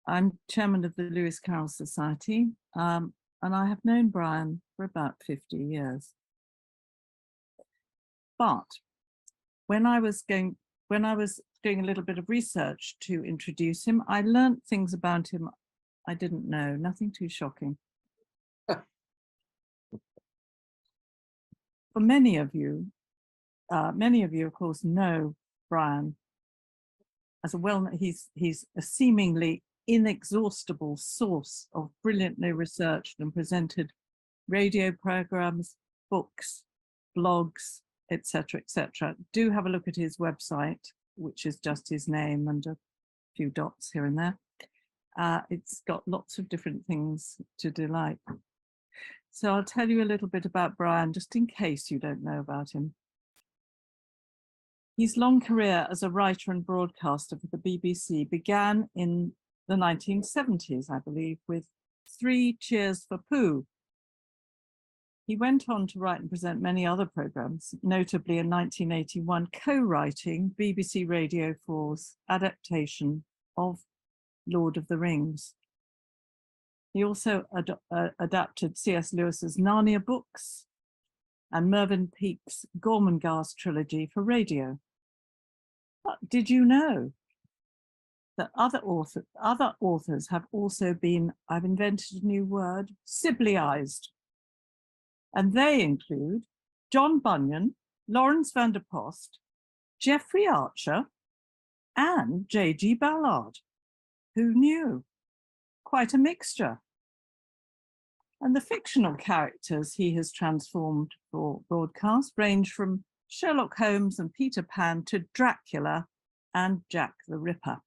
I'm chairman of the Lewis Carroll Society, and I have known Brian for about 50 years. But when I was doing a little bit of research to introduce him, I learned things about him I didn't know, nothing too shocking. For many of you, of course, know Brian as he's a seemingly inexhaustible source of brilliantly researched and presented radio programs, books, blogs, etc., etc. Do have a look at his website, which is just his name and a few dots here and there. It's got lots of different things to delight. So I'll tell you a little bit about Brian, just in case you don't know about him. His long career as a writer and broadcaster for the BBC began in the 1970s, I believe, with 3 Cheers for Pooh. He went on to write and present many other programmes, notably in 1981, co-writing BBC Radio 4's adaptation of Lord of the Rings. He also adapted C.S. Lewis's Narnia books and Mervyn Peake's Gormenghast trilogy for radio. But did you know that other authors have also been, I've invented a new word, Sibleyized. And they include John Bunyan, Lawrence van der Post, Geoffrey Archer, and J.G. Ballard. Who knew? Quite a mixture. And the fictional characters he has transformed for broadcast range from Sherlock Holmes and Peter Pan to Dracula and Jack the Ripper.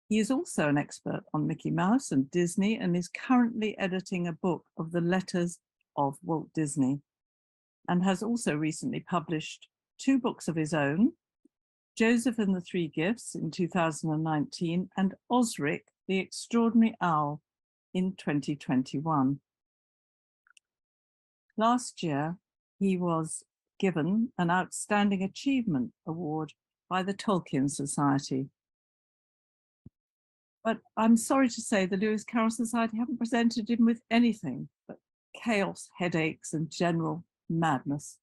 He is also an expert on Mickey Mouse and Disney and is currently editing a book of the letters of Walt Disney, and has also recently published 2 books of his own, Joseph and the 3 Gifts in 2019 and Osric, the Extraordinary Owl in 2021. Last year, he was given an Outstanding Achievement Award by the Tolkien Society. But I'm sorry to say the Lewis Carroll Society haven't presented him with anything but chaos, headaches, and general madness.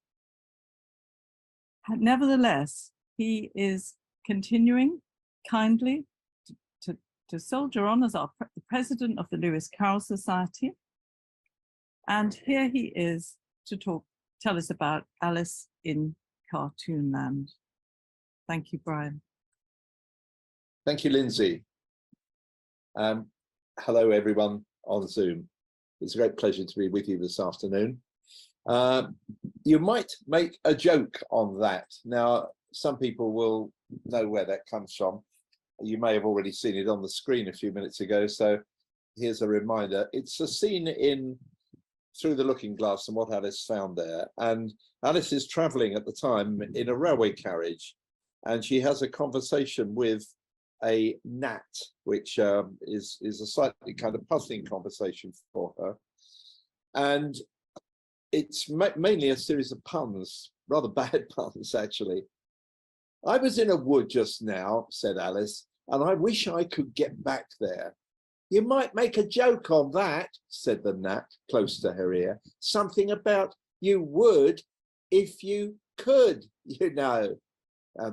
Nevertheless, he is continuing kindly to soldier on as the president of the Lewis Carroll Society. And here he is to tell us about Alice in Cartoonland. Thank you, Brian. Thank you, Lindsay. Hello, everyone on Zoom. It's a great pleasure to be with you this afternoon. You might make a joke on that. Now, some people will know where that comes from. You may have already seen it on the screen a few minutes ago, so here's a reminder. It's a scene in Through the Looking-Glass and what Alice found there. And Alice is travelling at the time in a railway carriage, and she has a conversation with a gnat, which is a slightly kind of puzzling conversation for her. And it's mainly a series of puns, rather bad puns, actually. I was in a wood just now, said Alice, and I wish I could get back there. You might make a joke on that, said the gnat close to her ear. Something about you would if you could, you know.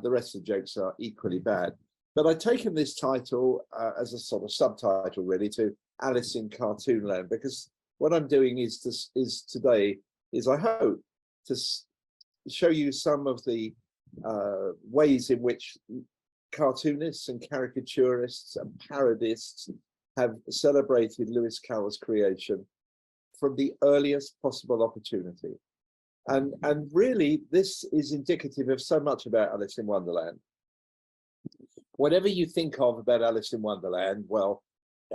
The rest of the jokes are equally bad. But I've taken this title as a sort of subtitle, really, to Alice in Cartoonland, because what I'm doing today is I hope to show you some of the ways in which cartoonists and caricaturists and parodists have celebrated Lewis Carroll's creation from the earliest possible opportunity. And really, this is indicative of so much about Alice in Wonderland. Whatever you think of about Alice in Wonderland, well,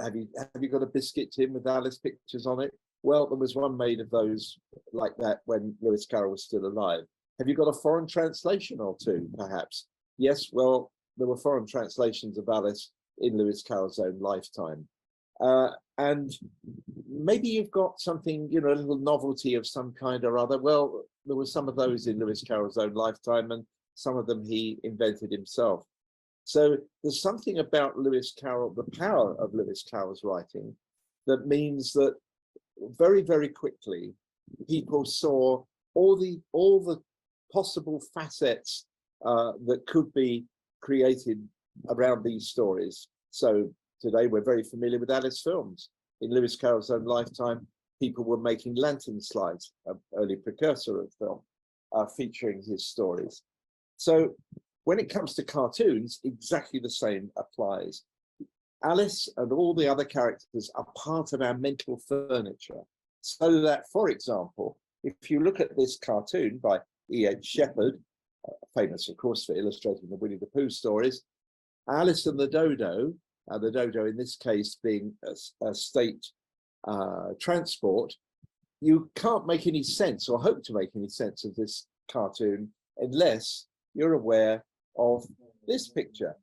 have you got a biscuit tin with Alice pictures on it? Well, there was one made of those like that when Lewis Carroll was still alive. Have you got a foreign translation or two, perhaps? Yes, well, there were foreign translations of Alice in Lewis Carroll's own lifetime. And maybe you've got something, you know, a little novelty of some kind or other. Well, there were some of those in Lewis Carroll's own lifetime, and some of them he invented himself. So there's something about Lewis Carroll, the power of Lewis Carroll's writing, that means that very, very quickly, people saw all the possible facets that could be created around these stories. So today we're very familiar with Alice films. In Lewis Carroll's own lifetime, people were making lantern slides, an early precursor of film, featuring his stories. So when it comes to cartoons, exactly the same applies. Alice and all the other characters are part of our mental furniture. So that, for example, if you look at this cartoon by E.H. Shepard, famous, of course, for illustrating the Winnie the Pooh stories, Alice and the Dodo in this case being a state transport, you can't make any sense or hope to make any sense of this cartoon unless you're aware of this picture,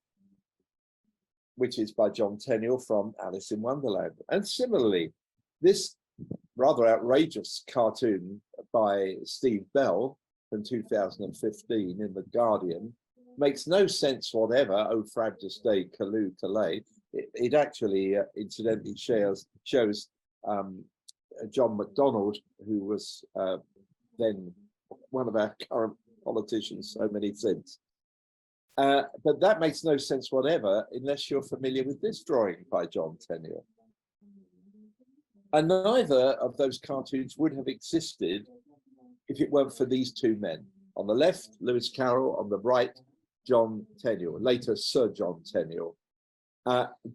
which is by John Tenniel from Alice in Wonderland. And similarly, this rather outrageous cartoon by Steve Bell from 2015 in The Guardian makes no sense whatever. Oh, Frabjous Day, Callooh, Calais. It actually, incidentally, shows John MacDonald, who was then one of our current politicians, so many since. But that makes no sense whatever unless you're familiar with this drawing by John Tenniel. And neither of those cartoons would have existed if it weren't for these two men. On the left, Lewis Carroll; on the right, John Tenniel, later Sir John Tenniel.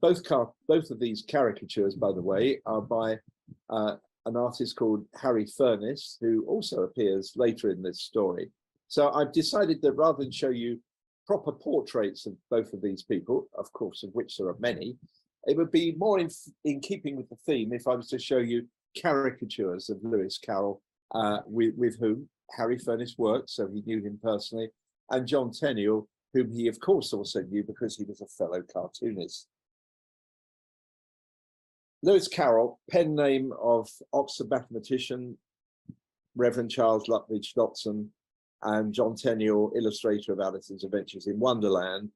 Both of these caricatures, by the way, are by an artist called Harry Furness, who also appears later in this story. So I've decided that rather than show you proper portraits of both of these people, of course, of which there are many, it would be more in keeping with the theme if I was to show you caricatures of Lewis Carroll, with whom Harry Furness worked, so he knew him personally, and John Tenniel, whom he, of course, also knew because he was a fellow cartoonist. Lewis Carroll, pen name of Oxford mathematician Reverend Charles Lutwidge Dodgson, and John Tenniel, illustrator of Alice's Adventures in Wonderland.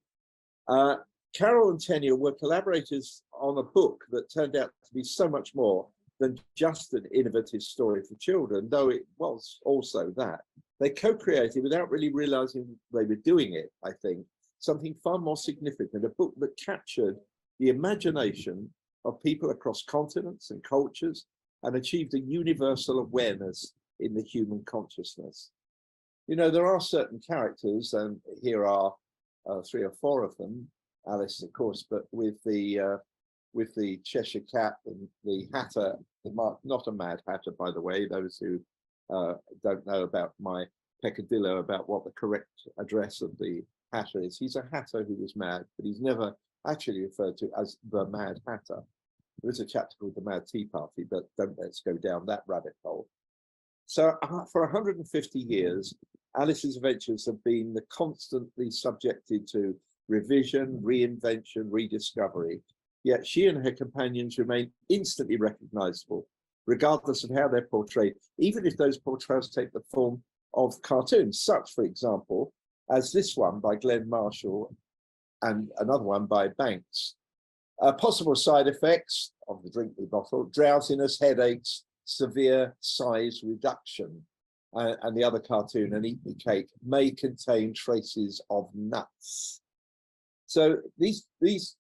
Carroll and Tenniel were collaborators on a book that turned out to be so much more than just an innovative story for children, though it was also that. They co-created, without really realizing they were doing it, I think, something far more significant, a book that captured the imagination of people across continents and cultures and achieved a universal awareness in the human consciousness. You know, there are certain characters, and here are 3 or 4 of them, Alice, of course, but with the Cheshire Cat and the Hatter, not a Mad Hatter, by the way, those who don't know about my peccadillo about what the correct address of the Hatter is. He's a Hatter who was mad, but he's never actually referred to as the Mad Hatter. There is a chapter called The Mad Tea Party, but let's go down that rabbit hole. So for 150 years, Alice's Adventures have been constantly subjected to revision, reinvention, rediscovery. Yet she and her companions remain instantly recognizable, regardless of how they're portrayed, even if those portrayals take the form of cartoons, such, for example, as this one by Glenn Marshall and another one by Banks. Possible side effects of the drinking bottle: drowsiness, headaches, severe size reduction. And the other cartoon, An Eat Me Cake, may contain traces of nuts. So these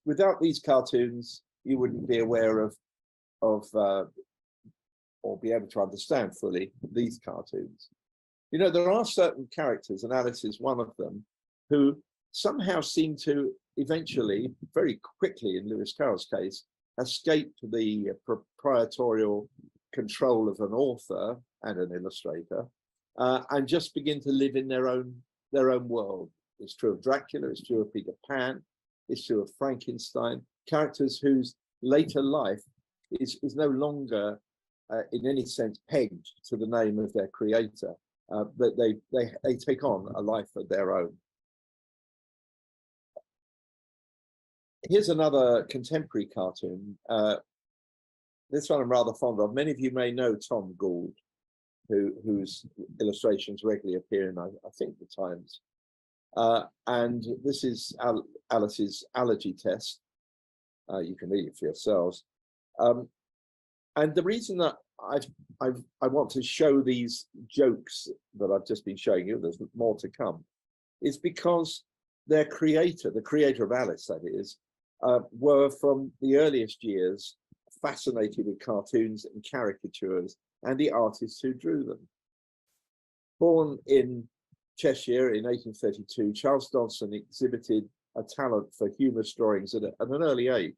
without these cartoons, you wouldn't be aware of or be able to understand fully these cartoons. You know, there are certain characters, and Alice is one of them, who somehow seem to eventually, very quickly in Lewis Carroll's case, escape the proprietorial control of an author and an illustrator, and just begin to live in their own world. It's true of Dracula, it's true of Peter Pan, it's true of Frankenstein, characters whose later life is no longer in any sense pegged to the name of their creator, but they take on a life of their own. Here's another contemporary cartoon. This one I'm rather fond of. Many of you may know Tom Gould, whose illustrations regularly appear in, I think, the Times. And this is Alice's allergy test. You can read it for yourselves. And the reason that I want to show these jokes that I've just been showing you, there's more to come, is because their creator, the creator of Alice, that is, were from the earliest years fascinated with cartoons and caricatures and the artists who drew them. Born in Cheshire in 1832, Charles Dodgson exhibited a talent for humorous drawings at an early age,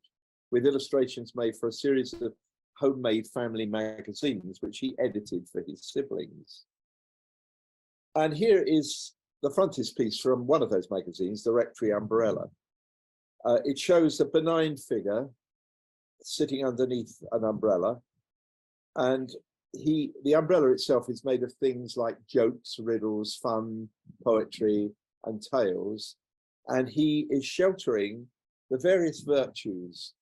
with illustrations made for a series of homemade family magazines, which he edited for his siblings. And here is the frontispiece from one of those magazines, the Rectory Umbrella. It shows a benign figure sitting underneath an umbrella, and the umbrella itself is made of things like jokes, riddles, fun, poetry, and tales, and he is sheltering the various virtues,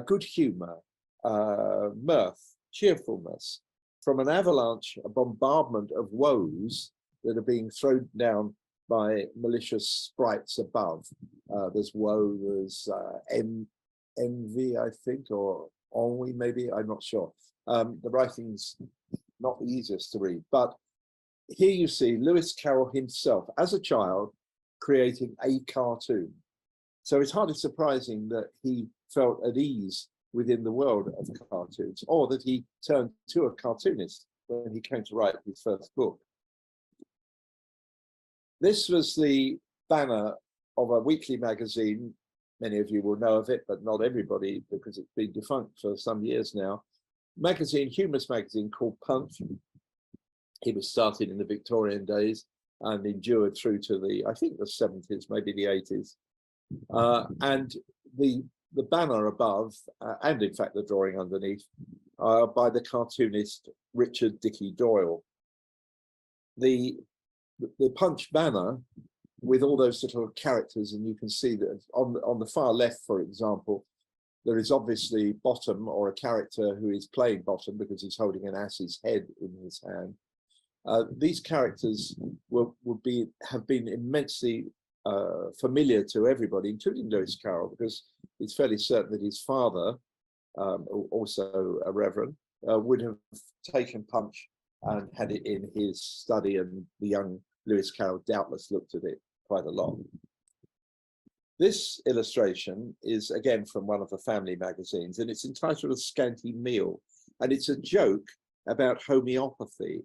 good humor, mirth, cheerfulness, from an avalanche, a bombardment of woes that are being thrown down by malicious sprites above. There's woe, there's envy, I think, or ennui, maybe, I'm not sure. The writing's not the easiest to read, but here you see Lewis Carroll himself, as a child, creating a cartoon. So it's hardly surprising that he felt at ease within the world of cartoons, or that he turned to a cartoonist when he came to write his first book. This was the banner of a weekly magazine. Many of you will know of it, but not everybody, because it's been defunct for some years now. Humorous magazine called Punch. It was started in the Victorian days and endured through to I think the 70s, maybe the 80s. And the banner above, and in fact the drawing underneath, by the cartoonist Richard Dickey Doyle. The Punch banner with all those little characters, and you can see that on the far left, for example, there is obviously Bottom, or a character who is playing Bottom because he's holding an ass's head in his hand. These characters have been immensely familiar to everybody, including Lewis Carroll, because it's fairly certain that his father, also a reverend, would have taken Punch and had it in his study, and the young Lewis Carroll doubtless looked at it quite a lot. This illustration is again from one of the family magazines, and it's entitled A Scanty Meal, and it's a joke about homeopathy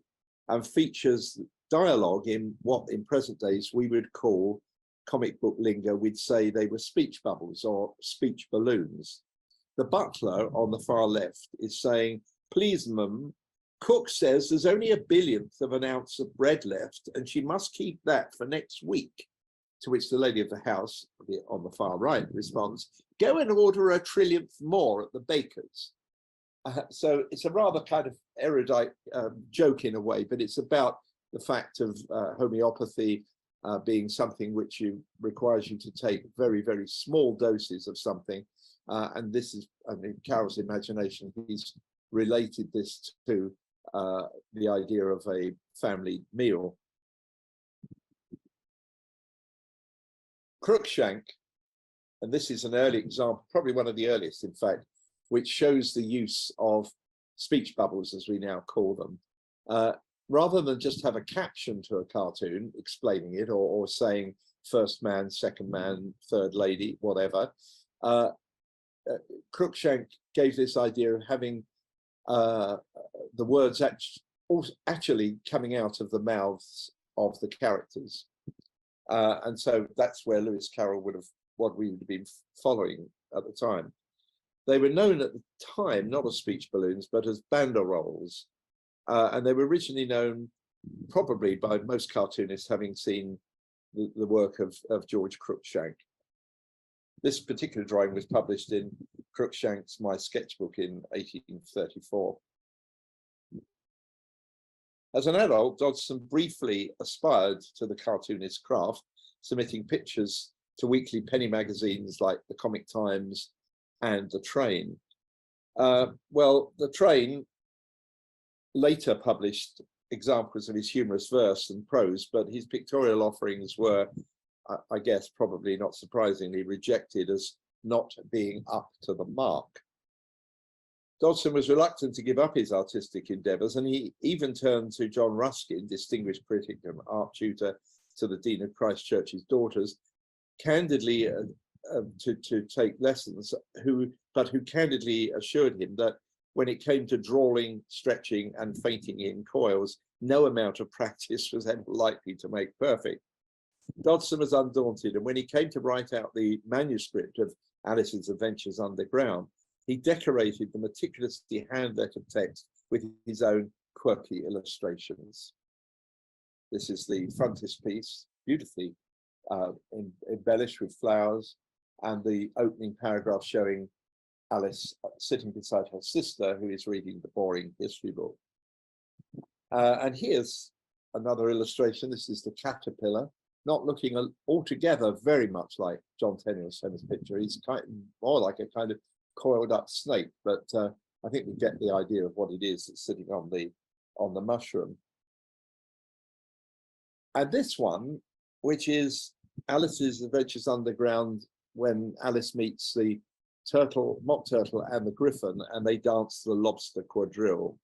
and features dialogue in what in present days we would call, comic book lingo, we'd say they were speech bubbles or speech balloons. The butler on the far left is saying, "Please, mum, cook says there's only a billionth of an ounce of bread left and she must keep that for next week." To which the lady of the house on the far right responds, "Go and order a trillionth more at the baker's." So it's a rather kind of erudite joke in a way, but it's about the fact of homeopathy being something which requires you to take very, very small doses of something. And this is, I mean, Carroll's imagination, he's related this to the idea of a family meal. Crookshank, and this is an early example, probably one of the earliest, in fact, which shows the use of speech bubbles, as we now call them. Rather than just have a caption to a cartoon explaining it, or saying first man, second man, third lady, whatever, Crookshank gave this idea of having the words actually coming out of the mouths of the characters. And so that's where Lewis Carroll what we would have been following at the time. They were known at the time not as speech balloons, but as banderoles. And they were originally known probably by most cartoonists having seen the work of George Crookshank. This particular drawing was published in Crookshank's My Sketchbook in 1834. As an adult, Dodgson briefly aspired to the cartoonist craft, submitting pictures to weekly penny magazines like the Comic Times and The Train. Well, The Train later published examples of his humorous verse and prose, but his pictorial offerings were I guess probably not surprisingly, rejected as not being up to the mark. Dodgson was reluctant to give up his artistic endeavours, and he even turned to John Ruskin, distinguished critic and art tutor to the Dean of Christ Church's daughters, candidly to take lessons, who candidly assured him that when it came to drawing, stretching and fainting in coils, no amount of practice was ever likely to make perfect. Dodgson was undaunted, and when he came to write out the manuscript of Alice's Adventures Underground, he decorated the meticulously hand-lettered text with his own quirky illustrations. This is the frontispiece, beautifully embellished with flowers, and the opening paragraph showing Alice sitting beside her sister, who is reading the boring history book. And here's another illustration. This is the caterpillar, not looking altogether very much like John Tenniel's famous picture. He's kind of more like a kind of coiled up snake, but I think we get the idea of what it is that's sitting on the mushroom. And this one, which is Alice's Adventures Underground, when Alice meets the turtle, mock turtle, and the griffin, and they dance the lobster quadrille.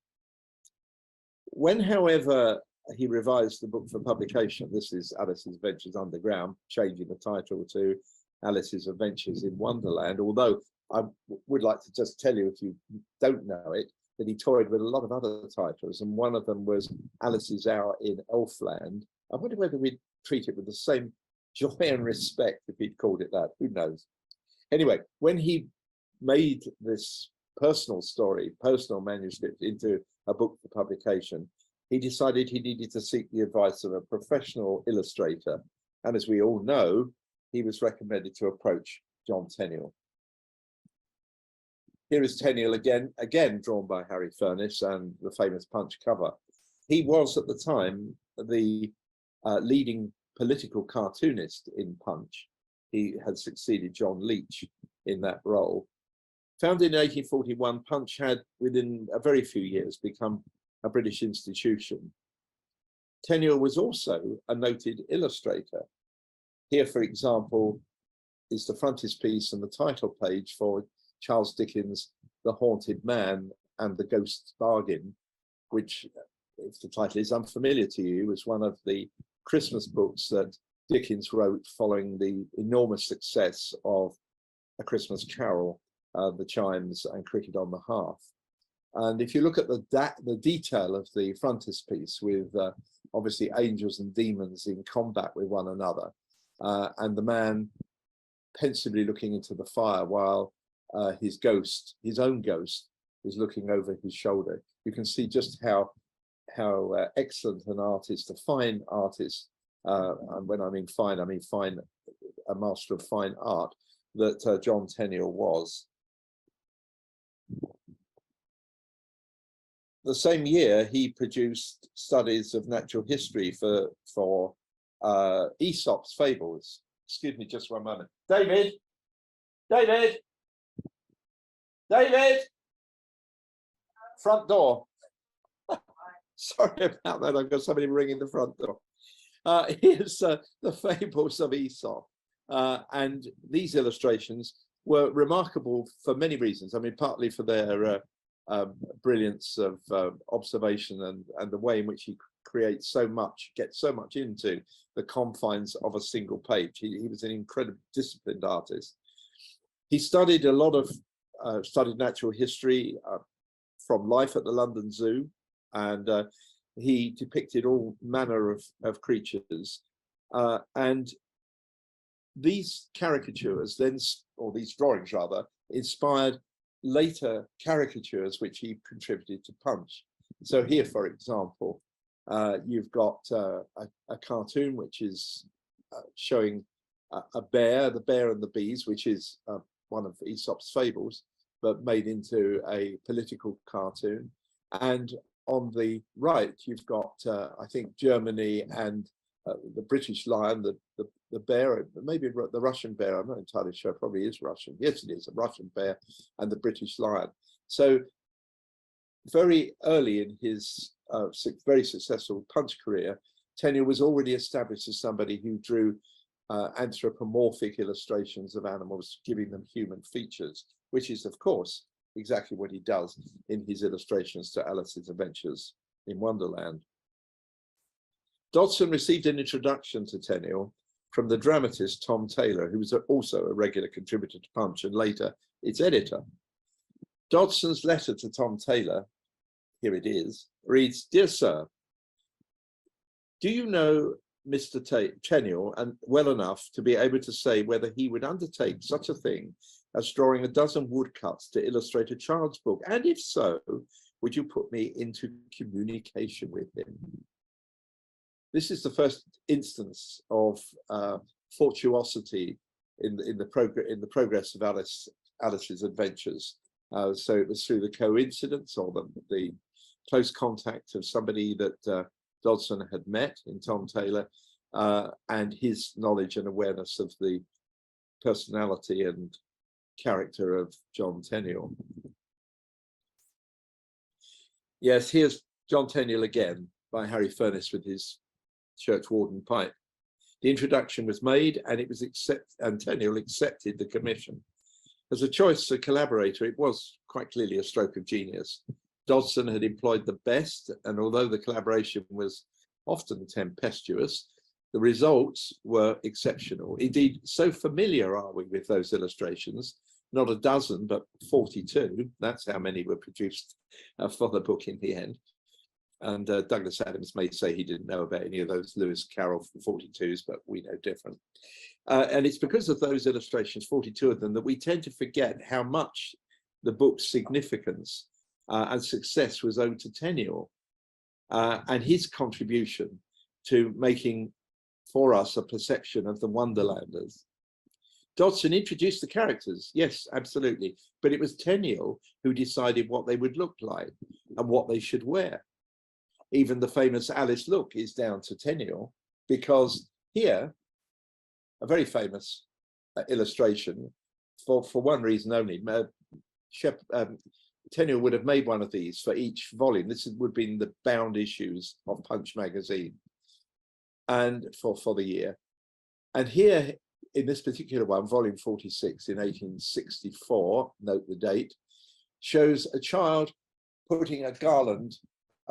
When, however, he revised the book for publication, this is Alice's Adventures Underground, changing the title to Alice's Adventures in Wonderland, although I would like to just tell you, if you don't know it, that he toyed with a lot of other titles, and one of them was Alice's Hour in Elfland. I wonder whether we'd treat it with the same joy and respect if he'd called it that. Who knows? Anyway, when he made this personal story, personal manuscript into a book for publication, he decided he needed to seek the advice of a professional illustrator. And as we all know, he was recommended to approach John Tenniel. Here is Tenniel again drawn by Harry Furniss and the famous Punch cover. He was at the time the leading political cartoonist in Punch. He had succeeded John Leach in that role. Founded in 1841, Punch had within a very few years become a British institution. Tenniel was also a noted illustrator. Here, for example, is the frontispiece and the title page for Charles Dickens' The Haunted Man and the Ghost's Bargain, which, if the title is unfamiliar to you, was one of the Christmas books that Dickens wrote following the enormous success of A Christmas Carol, The Chimes and Cricket on the Hearth. And if you look at the detail of the frontispiece with obviously angels and demons in combat with one another, and the man pensively looking into the fire while his own ghost, is looking over his shoulder, you can see just how excellent an artist, a fine artist, and when I mean fine, a master of fine art, that John Tenniel was. The same year, he produced studies of natural history for Aesop's fables. Excuse me just one moment. David! Front door. Sorry about that, I've got somebody ringing the front door. Here's the fables of Aesop. And these illustrations were remarkable for many reasons. I mean, partly for their brilliance of observation and the way in which he creates so much, gets so much into the confines of a single page. He was an incredibly disciplined artist. He studied a lot of, studied natural history from life at the London Zoo, and he depicted all manner of creatures. And these caricatures then, or these drawings rather, inspired later caricatures which he contributed to Punch. So here, for example, you've got a cartoon which is showing a bear, the Bear and the Bees, which is one of Aesop's fables, but made into a political cartoon. And on the right, you've got, I think, Germany and the British lion, the bear, maybe the Russian bear, I'm not entirely sure, probably is Russian. Yes, it is, a Russian bear and the British lion. So very early in his very successful Punch career, Tenniel was already established as somebody who drew anthropomorphic illustrations of animals, giving them human features, which is, of course, exactly what he does in his illustrations to Alice's Adventures in Wonderland. Dodgson received an introduction to Tenniel from the dramatist Tom Taylor, who was also a regular contributor to Punch and later its editor. Dodgson's letter to Tom Taylor, here it is, reads, "Dear Sir, do you know Mr. Tenniel and well enough to be able to say whether he would undertake such a thing as drawing a dozen woodcuts to illustrate a child's book? And if so, would you put me into communication with him?" This is the first instance of fortuosity in the progress of Alice's adventures. So it was through the coincidence or the close contact of somebody that Dodgson had met in Tom Taylor, and his knowledge and awareness of the personality and character of John Tenniel. Yes, here's John Tenniel again by Harry Furness with his Churchwarden pipe. The introduction was made and it was and Tenniel accepted the commission. As a choice of collaborator, it was quite clearly a stroke of genius. Dodgson had employed the best, and although the collaboration was often tempestuous, the results were exceptional. Indeed, so familiar are we with those illustrations, not a dozen, but 42. That's how many were produced for the book in the end. And Douglas Adams may say he didn't know about any of those Lewis Carroll 42s, but we know different. And it's because of those illustrations, 42 of them, that we tend to forget how much the book's significance and success was owed to Tenniel and his contribution to making for us a perception of the Wonderlanders. Dodgson introduced the characters, yes, absolutely, but it was Tenniel who decided what they would look like and what they should wear. Even the famous Alice look is down to Tenniel, because here, a very famous illustration, for one reason only, Tenniel would have made one of these for each volume. This would have been the bound issues of Punch magazine, and for the year. And here, in this particular one, volume 46 in 1864, note the date, shows a child putting a garland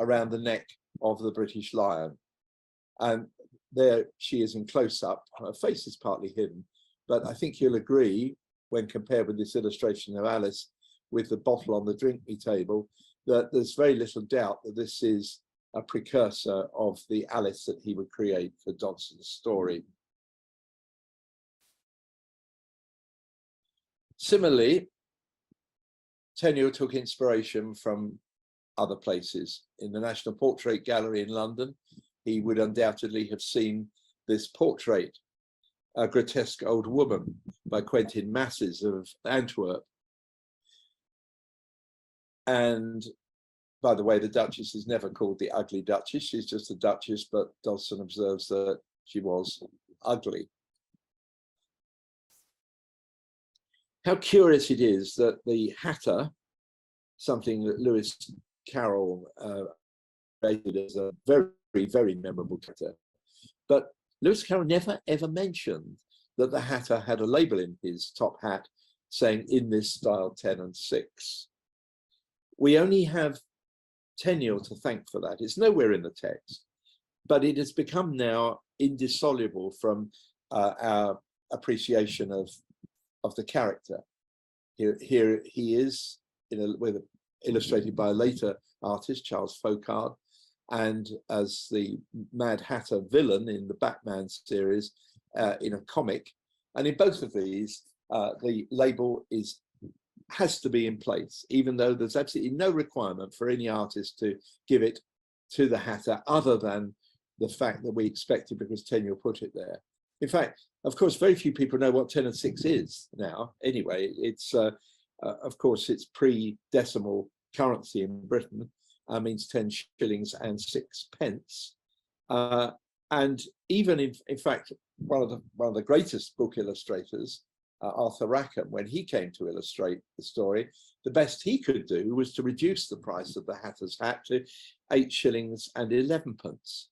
around the neck of the British lion. And there she is in close-up. Her face is partly hidden, but I think you'll agree, when compared with this illustration of Alice with the bottle on the drink me table, that there's very little doubt that this is a precursor of the Alice that he would create for Dodgson's story. Similarly, Tenniel took inspiration from other places. In the National Portrait Gallery in London, he would undoubtedly have seen this portrait, A Grotesque Old Woman, by Quentin Masses of Antwerp. And by the way, the Duchess is never called the Ugly Duchess, she's just a Duchess, but Dodgson observes that she was ugly. How curious it is that the Hatter, something that Lewis Carroll rated as a very, very memorable character, but Lewis Carroll never ever mentioned that the Hatter had a label in his top hat saying "in this style 10 and 6." We only have Tenniel to thank for that. It's nowhere in the text, but it has become now indissoluble from our appreciation of the character. Here he is, illustrated by a later artist, Charles Fauchard, and as the Mad Hatter villain in the Batman series in a comic. And in both of these, the label has to be in place, even though there's absolutely no requirement for any artist to give it to the Hatter other than the fact that we expect it because Tenniel put it there. In fact, of course, very few people know what 10 and 6 is now. Anyway, it's, of course, it's pre-decimal currency in Britain, means 10 shillings and 6 pence. And even, in fact, one of the greatest book illustrators, Arthur Rackham, when he came to illustrate the story, the best he could do was to reduce the price of the Hatter's hat to 8 shillings and 11 pence.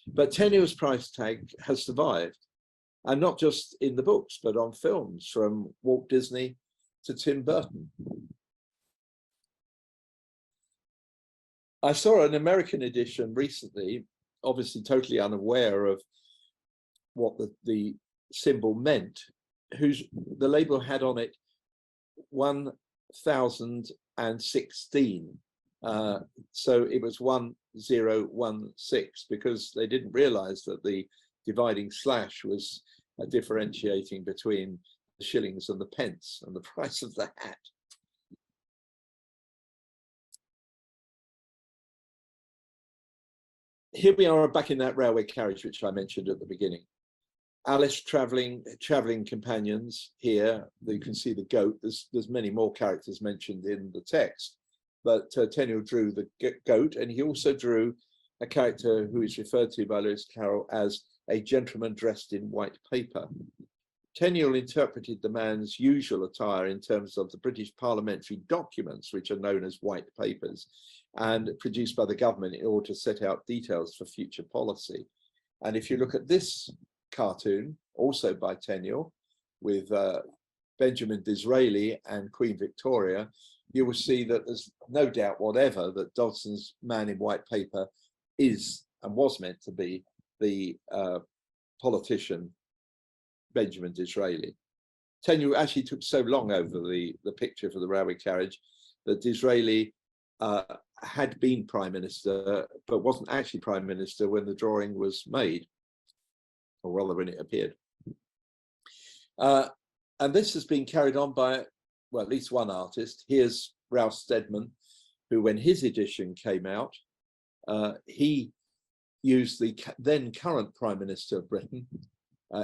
But Tenniel's price tag has survived. and not just in the books, but on films, from Walt Disney to Tim Burton. I saw an American edition recently, obviously totally unaware of what the symbol meant, the label had on it 1016. So it was 1016, because they didn't realize that the dividing slash was differentiating between the shillings and the pence and the price of the hat. Here we are back in that railway carriage which I mentioned at the beginning. Alice traveling companions here. You can see the goat. There's many more characters mentioned in the text, but Tenniel drew the goat, and he also drew a character who is referred to by Lewis Carroll as a gentleman dressed in white paper. Tenniel interpreted the man's usual attire in terms of the British parliamentary documents, which are known as white papers, and produced by the government in order to set out details for future policy. And if you look at this cartoon, also by Tenniel, with Benjamin Disraeli and Queen Victoria, you will see that there's no doubt whatever that Dodgson's man in white paper is and was meant to be the politician Benjamin Disraeli. Tenniel actually took so long over the picture for the railway carriage that Disraeli had been Prime Minister, but wasn't actually Prime Minister when the drawing was made, or rather when it appeared. And this has been carried on by, well, at least one artist. Here's Ralph Steadman, who, when his edition came out, he used the then current Prime Minister of Britain,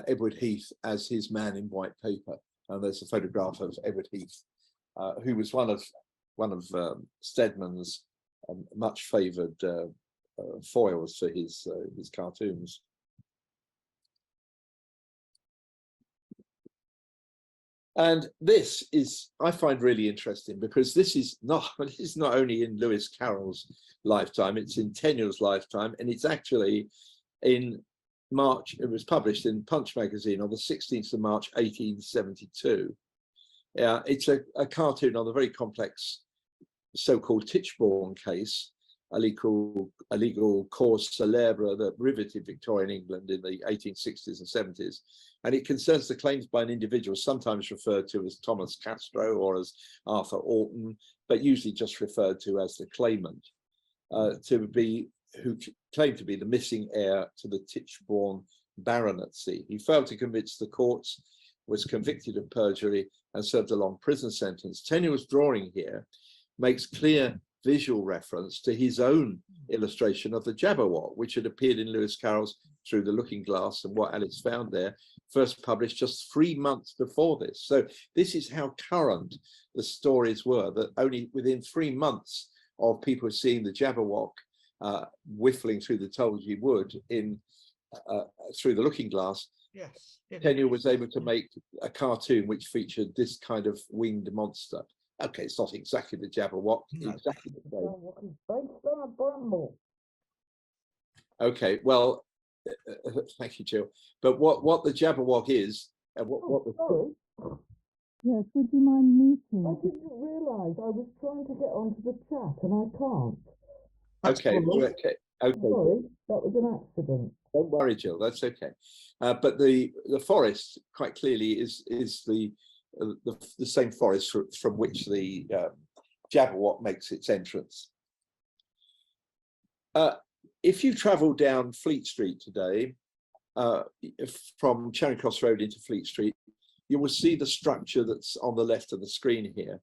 Edward Heath, as his man in white paper. And there's a photograph of Edward Heath, who was one of Steadman's much favoured foils for his cartoons. And this is, I find, really interesting, because this is not only in Lewis Carroll's lifetime, it's in Tenniel's lifetime, and it's actually in March. It was published in Punch magazine on the 16th of March 1872. It's a cartoon on the very complex so-called Tichborne case, a legal cause célèbre that riveted Victorian England in the 1860s and 70s. And it concerns the claims by an individual, sometimes referred to as Thomas Castro or as Arthur Orton, but usually just referred to as the claimant, who claimed to be the missing heir to the Tichborne baronetcy. He failed to convince the courts, was convicted of perjury, and served a long prison sentence. Tenniel's drawing here makes clear visual reference to his own illustration of the Jabberwock, which had appeared in Lewis Carroll's Through the Looking-Glass and What Alice Found There, first published just 3 months before this. So this is how current the stories were, that only within 3 months of people seeing the Jabberwock whiffling through the Tolsey Wood in Through the Looking-Glass, yes, Tenniel was able to make a cartoon which featured this kind of winged monster. Okay, it's not exactly the Jabberwock, exactly the same. Okay, well, thank you, Jill. But what the Jabberwock is, and what the... Sorry. Yes, would you mind muting? I didn't realise I was trying to get onto the chat and I can't. Okay, okay. Sorry, that was an accident. Don't worry, Jill, that's okay. But the forest, quite clearly, is the same forest from which the Jabberwock makes its entrance. If you travel down Fleet Street today, from Charing Cross Road into Fleet Street, you will see the structure that's on the left of the screen here.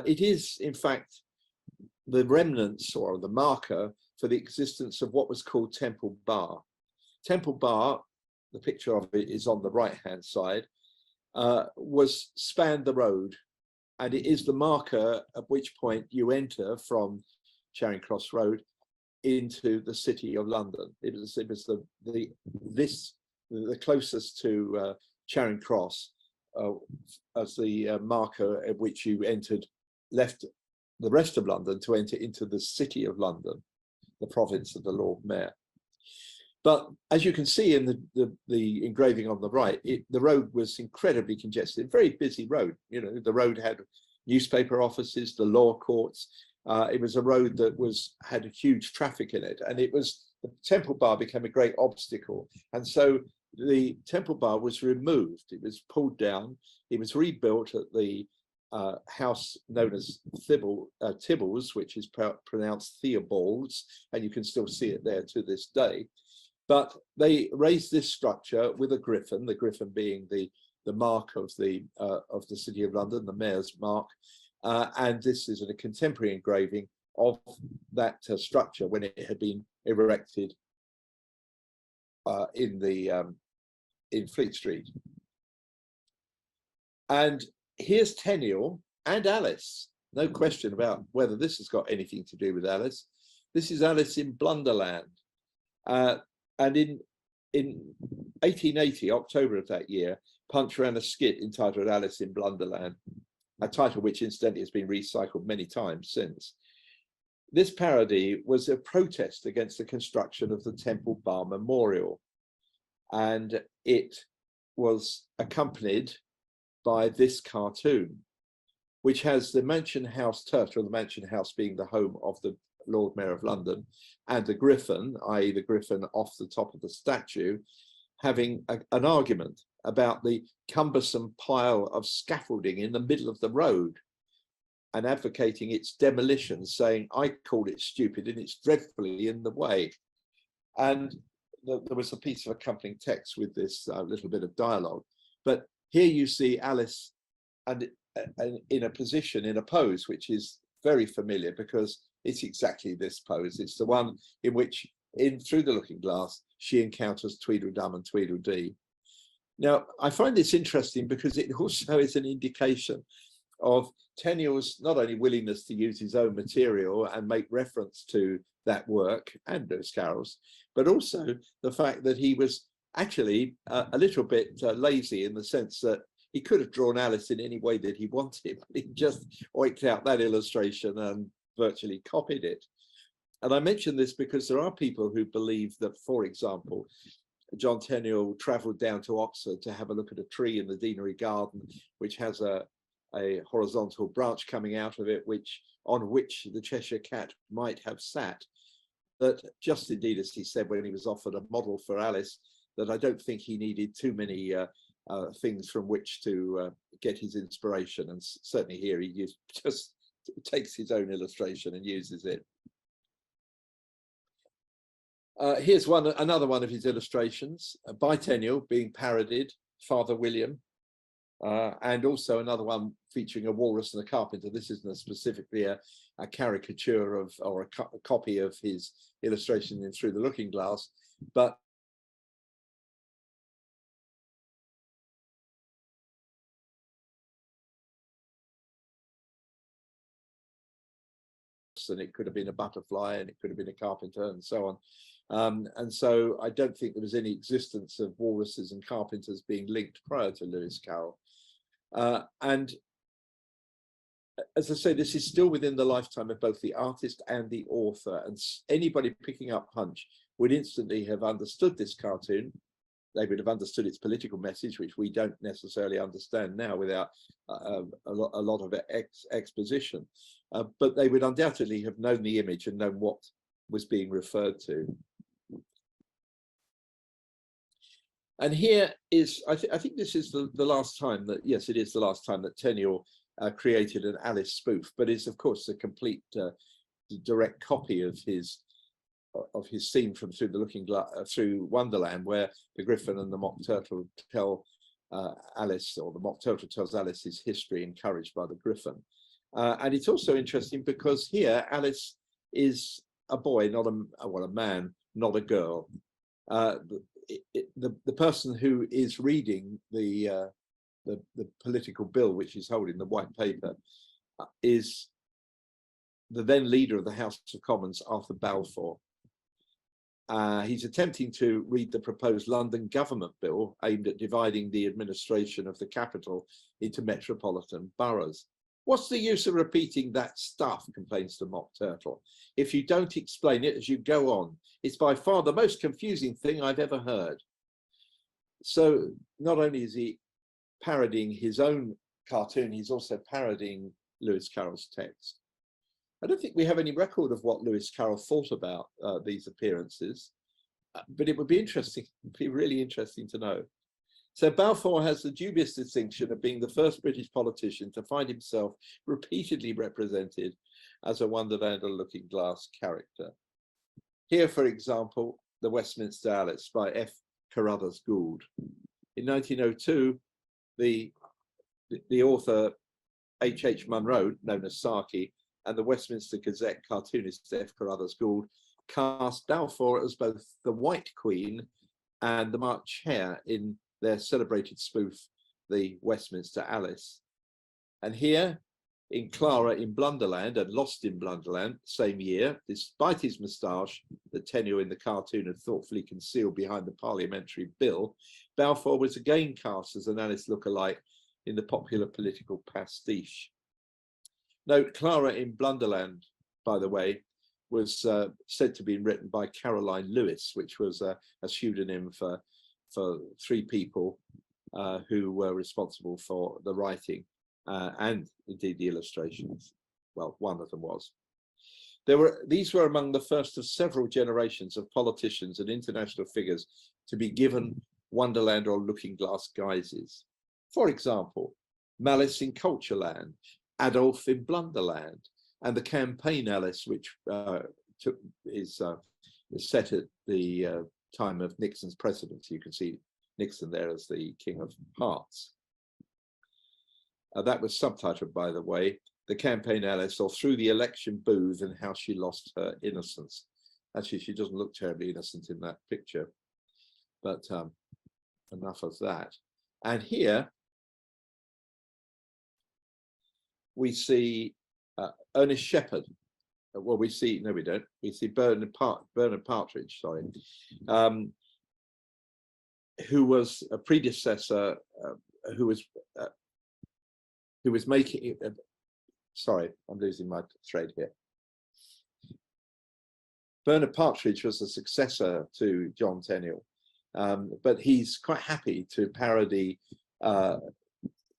It is, in fact, the remnants or the marker for the existence of what was called Temple Bar. Temple Bar, the picture of it is on the right-hand side, was spanned the road, and it is the marker at which point you enter from Charing Cross Road into the City of London. It was the closest to Charing Cross as the marker at which you left the rest of London to enter into the City of London, the province of the Lord Mayor. But as you can see in the engraving on the right, the road was incredibly congested, very busy road. You know, the road had newspaper offices, the law courts. It was a road that had a huge traffic in it, and the Temple Bar became a great obstacle. And so the Temple Bar was removed. It was pulled down. It was rebuilt at the house known as Tibbles, which is pronounced Theobald's, and you can still see it there to this day. But they raised this structure with a griffin, the griffin being the mark of the City of London, the mayor's mark. And this is a contemporary engraving of that structure when it had been erected in Fleet Street. And here's Tenniel and Alice. No question about whether this has got anything to do with Alice. This is Alice in Blunderland. And in 1880, October of that year, Punch ran a skit entitled Alice in Blunderland, a title which incidentally has been recycled many times since. This parody was a protest against the construction of the Temple Bar Memorial, and it was accompanied by this cartoon, which has the Mansion House turtle, the Mansion House being the home of the Lord Mayor of London, and the griffin, i.e. the griffin off the top of the statue, having an argument about the cumbersome pile of scaffolding in the middle of the road and advocating its demolition, saying, I call it stupid and it's dreadfully in the way. And there was a piece of accompanying text with this little bit of dialogue. But here you see Alice and in a position, in a pose, which is very familiar because it's exactly this pose. It's the one in which, through the Looking-Glass, she encounters Tweedledum and Tweedledee. Now, I find this interesting because it also is an indication of Tenniel's not only willingness to use his own material and make reference to that work and Lewis Carroll's, but also the fact that he was actually a little bit lazy in the sense that he could have drawn Alice in any way that he wanted. He just oiked out that illustration and virtually copied it. And I mention this because there are people who believe that, for example, John Tenniel travelled down to Oxford to have a look at a tree in the Deanery Garden, which has a horizontal branch coming out of it, on which the Cheshire Cat might have sat. That just indeed, as he said when he was offered a model for Alice, that I don't think he needed too many things from which to get his inspiration. And certainly here he just takes his own illustration and uses it. Here's another one of his illustrations by Tenniel being parodied, Father William, and also another one featuring a walrus and a carpenter. This isn't specifically a caricature of or a copy of his illustration in Through the Looking-Glass, but and it could have been a butterfly and it could have been a carpenter and so on. And so I don't think there was any existence of walruses and carpenters being linked prior to Lewis Carroll. And as I say, this is still within the lifetime of both the artist and the author, and anybody picking up Punch would instantly have understood this cartoon. They would have understood its political message, which we don't necessarily understand now without a lot of exposition. But they would undoubtedly have known the image and known what was being referred to. And here is, I think this is the last time that, yes, it is the last time that Tenniel created an Alice spoof, but it's of course a complete direct copy of his scene from through Wonderland, where the Griffin and the Mock Turtle tell Alice, or the Mock Turtle tells Alice his history, encouraged by the Griffin. And it's also interesting because here Alice is a boy, not a man, not a girl. The person who is reading the political bill, which is holding the white paper, is the then leader of the House of Commons, Arthur Balfour. He's attempting to read the proposed London government bill aimed at dividing the administration of the capital into metropolitan boroughs. What's the use of repeating that stuff, complains the Mock Turtle, if you don't explain it as you go on? It's by far the most confusing thing I've ever heard. So not only is he parodying his own cartoon, he's also parodying Lewis Carroll's text. I don't think we have any record of what Lewis Carroll thought about these appearances, but it would be interesting, it'd be really interesting to know. So Balfour has the dubious distinction of being the first British politician to find himself repeatedly represented as a Wonderland and Looking-Glass character. Here, for example, The Westminster Alice by F. Carruthers Gould. In 1902, the author H.H. Munro, known as Saki, and the Westminster Gazette cartoonist F. Carruthers Gould cast Balfour as both the White Queen and the March Hare in their celebrated spoof, The Westminster Alice. And here, in Clara in Blunderland and Lost in Blunderland, same year, despite his moustache that Tenniel in the cartoon had thoughtfully concealed behind the parliamentary bill, Balfour was again cast as an Alice lookalike in the popular political pastiche. Note, Clara in Blunderland, by the way, was said to be written by Caroline Lewis, which was a pseudonym for three people who were responsible for the writing and indeed the illustrations. Well, one of them was. These were among the first of several generations of politicians and international figures to be given Wonderland or Looking-Glass guises. For example, Malice in Cultureland, Adolf in Blunderland, and the campaign Alice, which is set at the time of Nixon's presidency. You can see Nixon there as the King of Hearts. That was subtitled, by the way, The Campaign Alice, or Through the Election Booth and How She Lost Her Innocence. Actually, she doesn't look terribly innocent in that picture, but enough of that. And here we see Ernest Shepherd. Well, we see, no, we don't. We see Bernard Partridge, sorry, who was a predecessor, who was making. Sorry, I'm losing my thread here. Bernard Partridge was a successor to John Tenniel, but he's quite happy to parody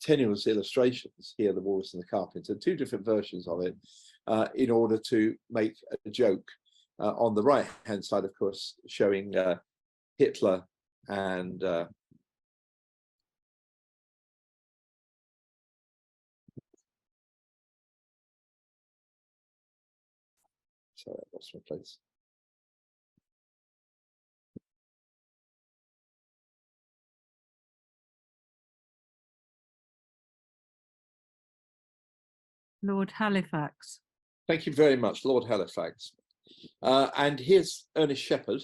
Tenniel's illustrations, here, The Walrus and the Carpenter, two different versions of it, in order to make a joke. On the right-hand side, of course, showing Hitler and sorry, I lost my place. Lord Halifax. Thank you very much, Lord Halifax. And here's Ernest Shepherd.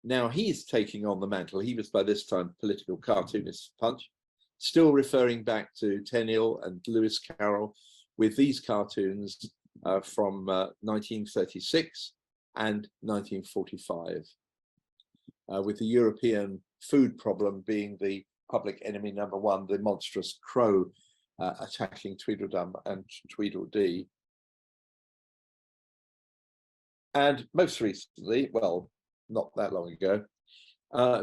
Now he's taking on the mantle. He was by this time political cartoonist Punch, still referring back to Tenniel and Lewis Carroll with these cartoons from 1936 and 1945, with the European food problem being the public enemy number one, the monstrous crow attacking Tweedledum and Tweedledee. And most recently, well, not that long ago,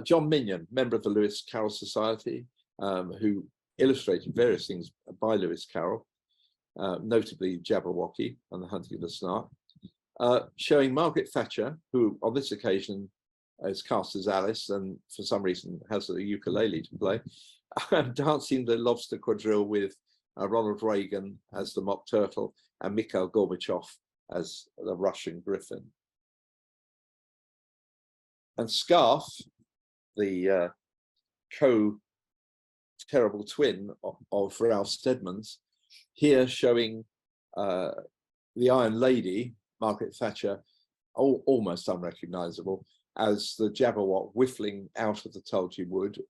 John Minion, member of the Lewis Carroll Society, who illustrated various things by Lewis Carroll, notably Jabberwocky and the Hunting of the Snark, showing Margaret Thatcher, who on this occasion is cast as Alice and for some reason has a ukulele to play, dancing the lobster quadrille with Ronald Reagan as the Mock Turtle and Mikhail Gorbachev as the Russian Griffin. And Scarf, the co-terrible twin of Ralph Steadman's, here showing the Iron Lady, Margaret Thatcher, almost unrecognizable, as the Jabberwock whiffling out of the Tulgey Wood.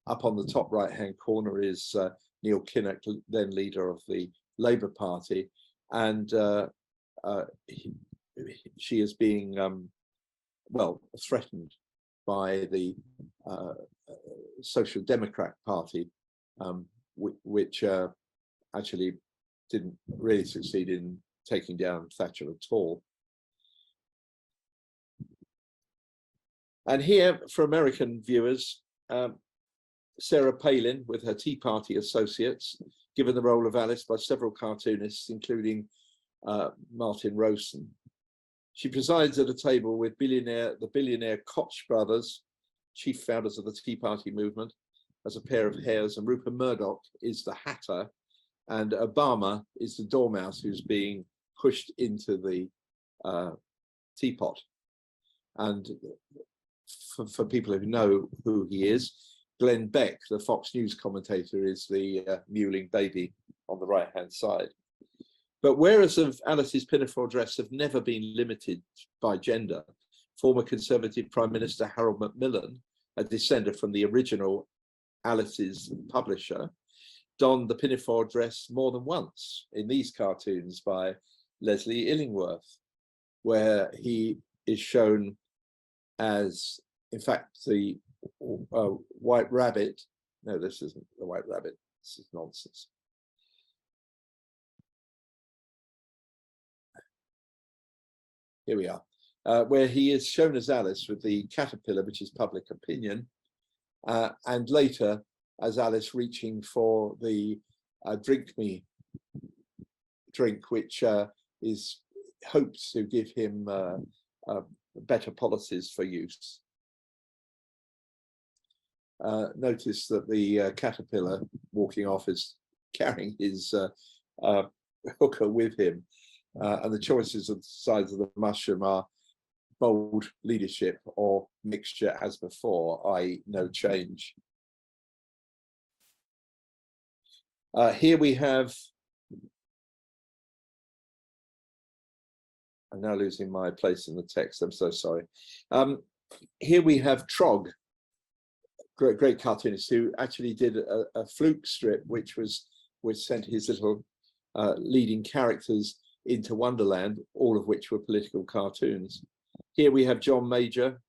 Up on the top right-hand corner is Neil Kinnock, then leader of the Labour Party, and she is being, well, threatened by the Social Democrat Party, which actually didn't really succeed in taking down Thatcher at all. And here, for American viewers, Sarah Palin with her Tea Party associates, given the role of Alice by several cartoonists, including Martin Rowson. She presides at a table with the billionaire Koch brothers, chief founders of the Tea Party movement, as a pair of hares, and Rupert Murdoch is the Hatter, and Obama is the dormouse who's being pushed into the teapot. And for people who know who he is, Glenn Beck, the Fox News commentator, is the mewling baby on the right-hand side. But wearers of Alice's pinafore dress have never been limited by gender. Former Conservative Prime Minister Harold Macmillan, a descendant from the original Alice's publisher, donned the pinafore dress more than once in these cartoons by Leslie Illingworth, where he is shown as, in fact, the White Rabbit. No, this isn't the White Rabbit. This is nonsense. Here we are, where he is shown as Alice with the caterpillar, which is public opinion, and later as Alice reaching for the drink me drink, which is hoped to give him better policies for use. Notice that the caterpillar walking off is carrying his hooker with him, and the choices of the sides of the mushroom are bold leadership or mixture as before, i.e. no change. Here we have, I'm now losing my place in the text, I'm so sorry. Here we have Trog, great cartoonist, who actually did a fluke strip, which sent his little leading characters into Wonderland, all of which were political cartoons. Here we have John Major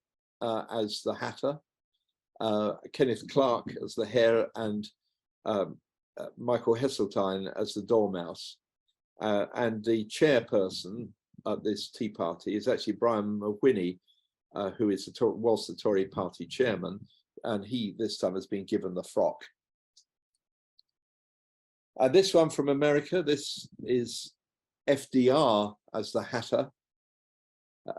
as the Hatter, Kenneth Clark as the Hare, and Michael Heseltine as the Dormouse. And the chairperson at this tea party is actually Brian Mawhinney, who was the Tory party chairman, and he this time has been given the frock. This one from America, this is FDR as the Hatter,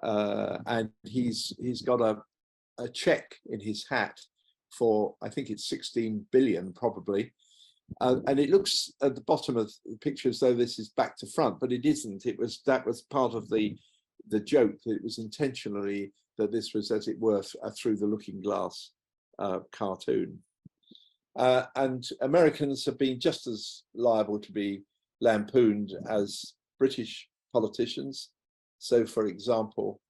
and he's got a check in his hat for, I think it's 16 billion probably, and it looks at the bottom of the picture as though this is back to front, but it isn't. That was part of the joke, that it was intentionally that this was, as it were, through the Looking-Glass cartoon. And Americans have been just as liable to be lampooned as British politicians. So, for example,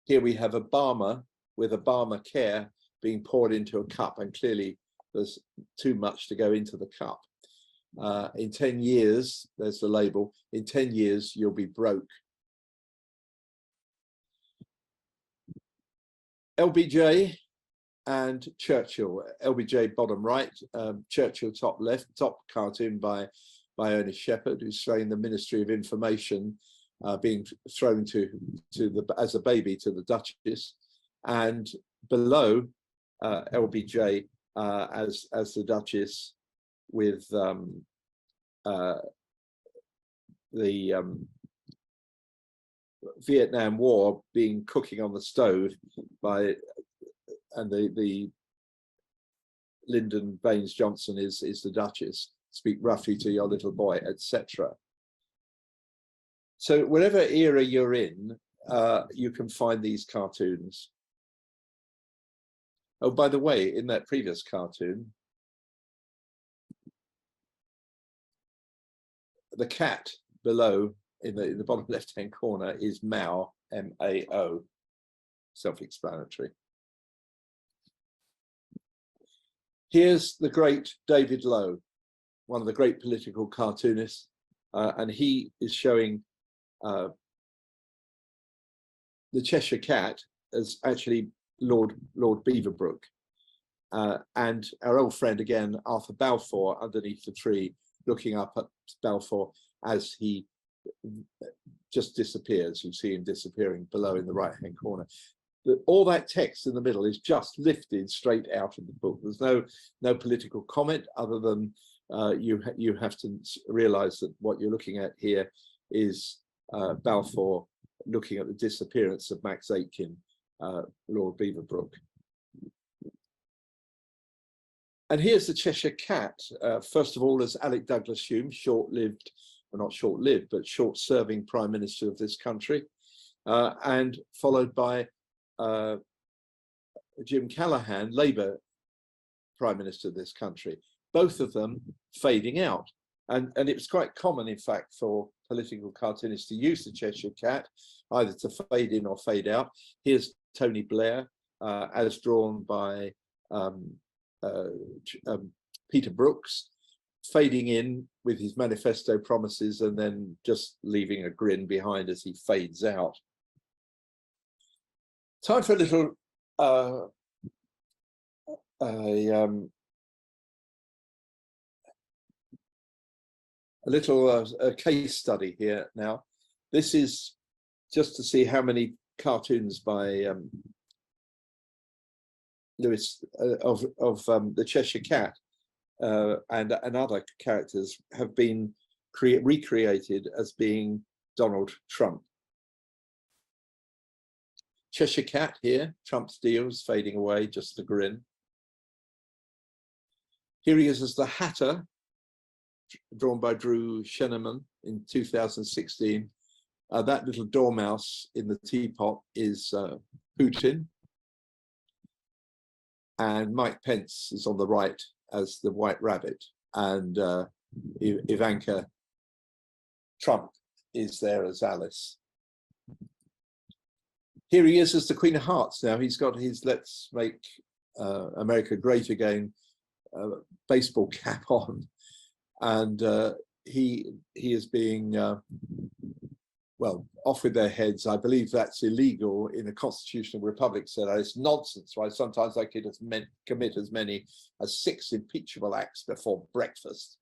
here we have Obama with Obamacare being poured into a cup, and clearly there's too much to go into the cup. In 10 years, there's the label, in 10 years, you'll be broke. LBJ and Churchill. LBJ bottom right, Churchill top left, top cartoon by Ernest Shepherd, who's showing the Ministry of Information being thrown as a baby to the Duchess, and below LBJ as the Duchess with the Vietnam War being cooking on the stove and the Lyndon Baines Johnson is the Duchess. Speak roughly to your little boy, etc. So whatever era you're in, you can find these cartoons. Oh, by the way, in that previous cartoon, the cat below in the bottom left-hand corner is Mao, M-A-O, self-explanatory. Here's the great David Lowe, one of the great political cartoonists, and he is showing the Cheshire Cat as actually Lord Beaverbrook, and our old friend again, Arthur Balfour, underneath the tree, looking up at Balfour. as he just disappears. You see him disappearing below in the right-hand corner. All that text in the middle is just lifted straight out of the book. There's no political comment other than you have to realize that what you're looking at here is Balfour looking at the disappearance of Max Aitken, Lord Beaverbrook. And here's the Cheshire Cat, first of all, as Alec Douglas Hume, short-lived, well, not short-lived, but short-serving Prime Minister of this country, and followed by Jim Callaghan, Labour Prime Minister of this country, both of them fading out. And it was quite common, in fact, for political cartoonists to use the Cheshire Cat, either to fade in or fade out. Here's Tony Blair, as drawn by Peter Brooks, fading in with his manifesto promises and then just leaving a grin behind as he fades out. Time for a little case study here now. This is just to see how many cartoons by Lewis of the Cheshire Cat and other characters have been recreated as being Donald Trump. Cheshire Cat here, Trump's deals fading away, just the grin. Here he is as the Hatter, drawn by Drew Sheneman in 2016. That little dormouse in the teapot is Putin. And Mike Pence is on the right as the White Rabbit. And Ivanka Trump is there as Alice. Here he is as the Queen of Hearts now. He's got his Let's Make America Great Again baseball cap on. And he is being, well, off with their heads. I believe that's illegal in a constitutional republic, so it's nonsense, right? Sometimes I could commit as many as 6 impeachable acts before breakfast.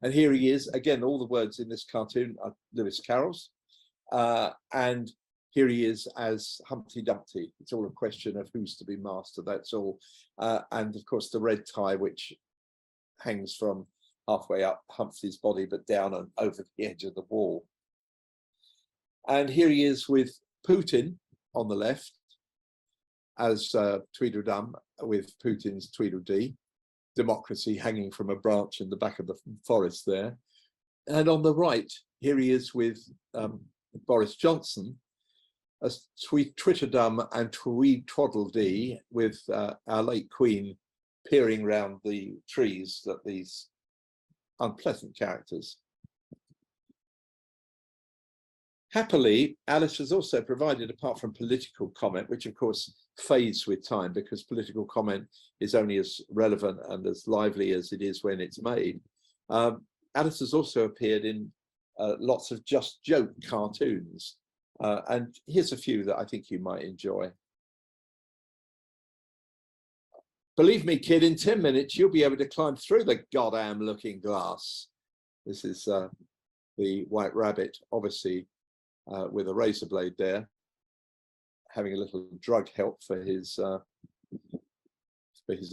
And here he is, again, all the words in this cartoon are Lewis Carroll's. And here he is as Humpty Dumpty. It's all a question of who's to be master, that's all. And of course, the red tie, which hangs from halfway up Humpty's body, but down and over the edge of the wall. And here he is with Putin on the left as Tweedledum with Putin's Tweedledee, democracy hanging from a branch in the back of the forest there. And on the right, here he is with Boris Johnson as Twitterdum and Tweedledee with our late Queen peering round the trees at these unpleasant characters. Happily, Alice has also provided, apart from political comment, which of course fades with time because political comment is only as relevant and as lively as it is when it's made. Alice has also appeared in lots of just joke cartoons. And here's a few that I think you might enjoy. Believe me, kid, in 10 minutes, you'll be able to climb through the goddamn looking-glass. This is the White Rabbit, obviously, with a razor blade there, having a little drug help for his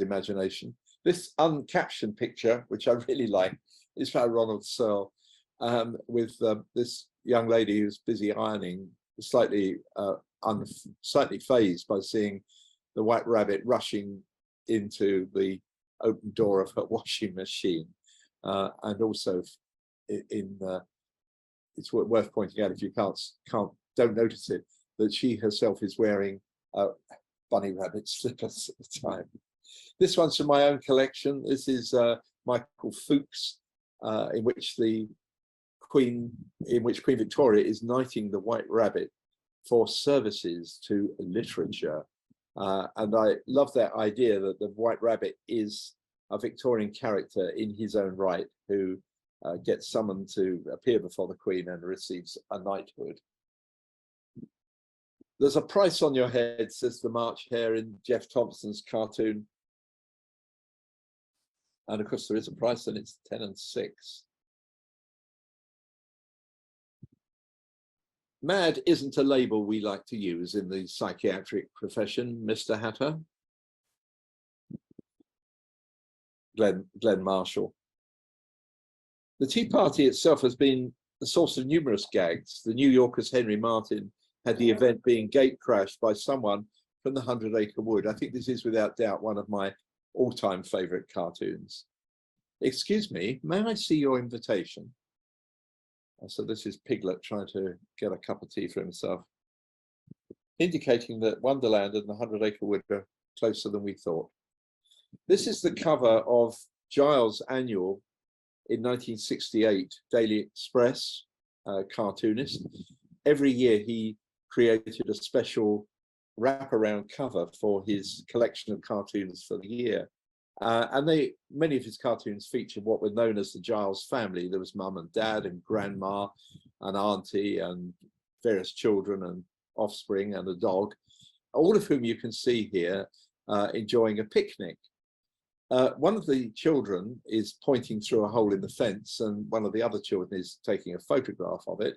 imagination. This uncaptioned picture, which I really like, is by Ronald Searle, with this young lady who's busy ironing, slightly fazed by seeing the White Rabbit rushing into the open door of her washing machine, and also it's worth pointing out, if you don't notice it, that she herself is wearing bunny rabbit slippers at the time. This one's from my own collection. This is Michael Fuchs, in which Queen Victoria is knighting the White Rabbit for services to literature. And I love that idea that the White Rabbit is a Victorian character in his own right who gets summoned to appear before the Queen and receives a knighthood. There's a price on your head, says the March Hare in Jeff Thompson's cartoon. And of course there is a price, and it's 10 and 6. Mad isn't a label we like to use in the psychiatric profession, Mr. Hatter. Glenn Marshall. The Tea Party itself has been the source of numerous gags. The New Yorker's Henry Martin had the event being gate crashed by someone from the 100 Acre Wood. I think this is without doubt one of my all-time favorite cartoons. Excuse me, may I see your invitation? So this is Piglet trying to get a cup of tea for himself, indicating that Wonderland and the 100 Acre Wood are closer than we thought. This is the cover of Giles' annual in 1968, Daily Express, cartoonist. Every year he created a special wraparound cover for his collection of cartoons for the year. And many of his cartoons featured what were known as the Giles family. There was mum and dad and grandma and auntie and various children and offspring and a dog, all of whom you can see here enjoying a picnic. One of the children is pointing through a hole in the fence, and one of the other children is taking a photograph of it.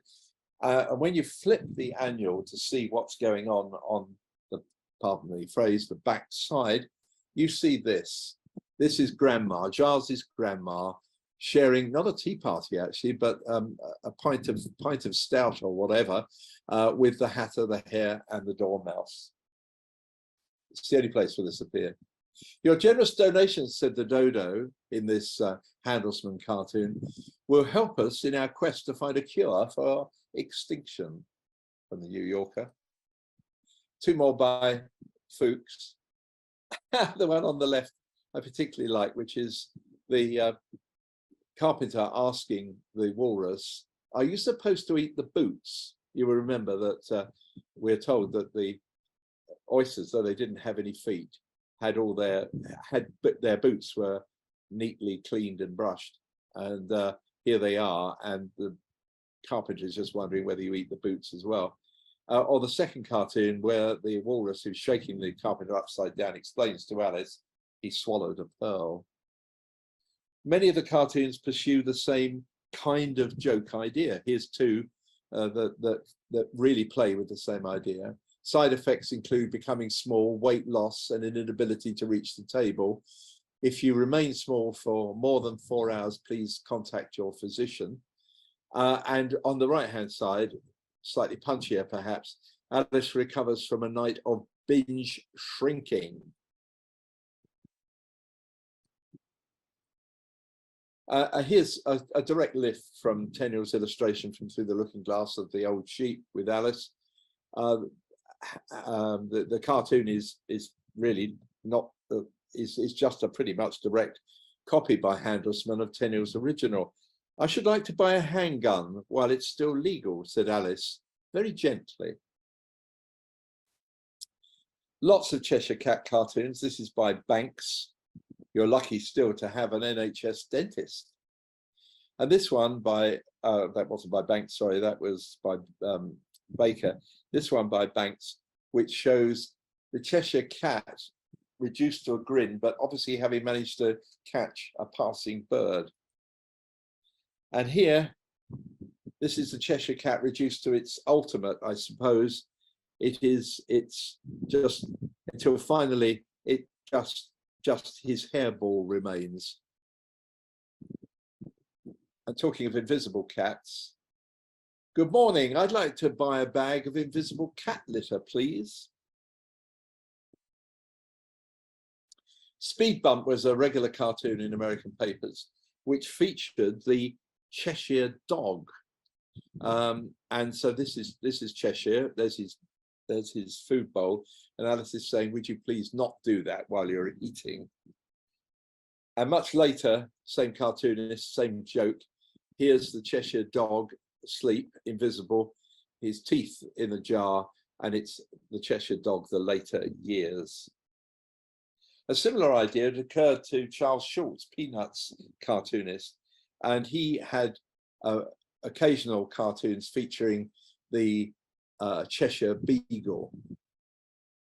And when you flip the annual to see what's going on the, pardon the phrase, the back side, you see this. This is Grandma, Giles's grandma, sharing not a tea party actually, but a pint of stout or whatever with the Hatter, the hare, and the dormouse. It's the only place where this appeared. Your generous donations, said the dodo in this Handelsman cartoon, will help us in our quest to find a cure for extinction, from the New Yorker. Two more by Fuchs. The one on the left I particularly like, which is the carpenter asking the walrus, are you supposed to eat the boots? You will remember that we're told that the oysters, though they didn't have any feet, had their boots were neatly cleaned and brushed, and here they are, and the carpenter is just wondering whether you eat the boots as well. Or the second cartoon where the walrus who's shaking the carpenter upside down explains to Alice he swallowed a pearl. Many of the cartoons pursue the same kind of joke idea. Here's two that really play with the same idea. Side effects include becoming small, weight loss, and an inability to reach the table. If you remain small for more than 4 hours, please contact your physician. And on the right-hand side, slightly punchier perhaps, Alice recovers from a night of binge shrinking. Here's a direct lift from Tenniel's illustration from Through the Looking-Glass of the old sheep with Alice. The cartoon is really not, is just a pretty much direct copy by Handelsman of Tenniel's original. I should like to buy a handgun while it's still legal, said Alice, very gently. Lots of Cheshire Cat cartoons. This is by Banks. You're lucky still to have an NHS dentist. And this one by, that wasn't by Banks, sorry, that was by Baker. This one by Banks, which shows the Cheshire Cat reduced to a grin, but obviously having managed to catch a passing bird. And here, this is the Cheshire Cat reduced to its ultimate, I suppose. It's just until finally it just his hairball remains. And talking of invisible cats, good morning, I'd like to buy a bag of invisible cat litter, please. Speed Bump was a regular cartoon in American papers, which featured the Cheshire dog. And so this is Cheshire, there's his food bowl, and Alice is saying, would you please not do that while you're eating? And much later, same cartoonist, same joke. Here's the Cheshire dog asleep, invisible, his teeth in a jar, and it's the Cheshire dog the later years. A similar idea had occurred to Charles Schulz, Peanuts cartoonist, and he had occasional cartoons featuring the Cheshire Beagle.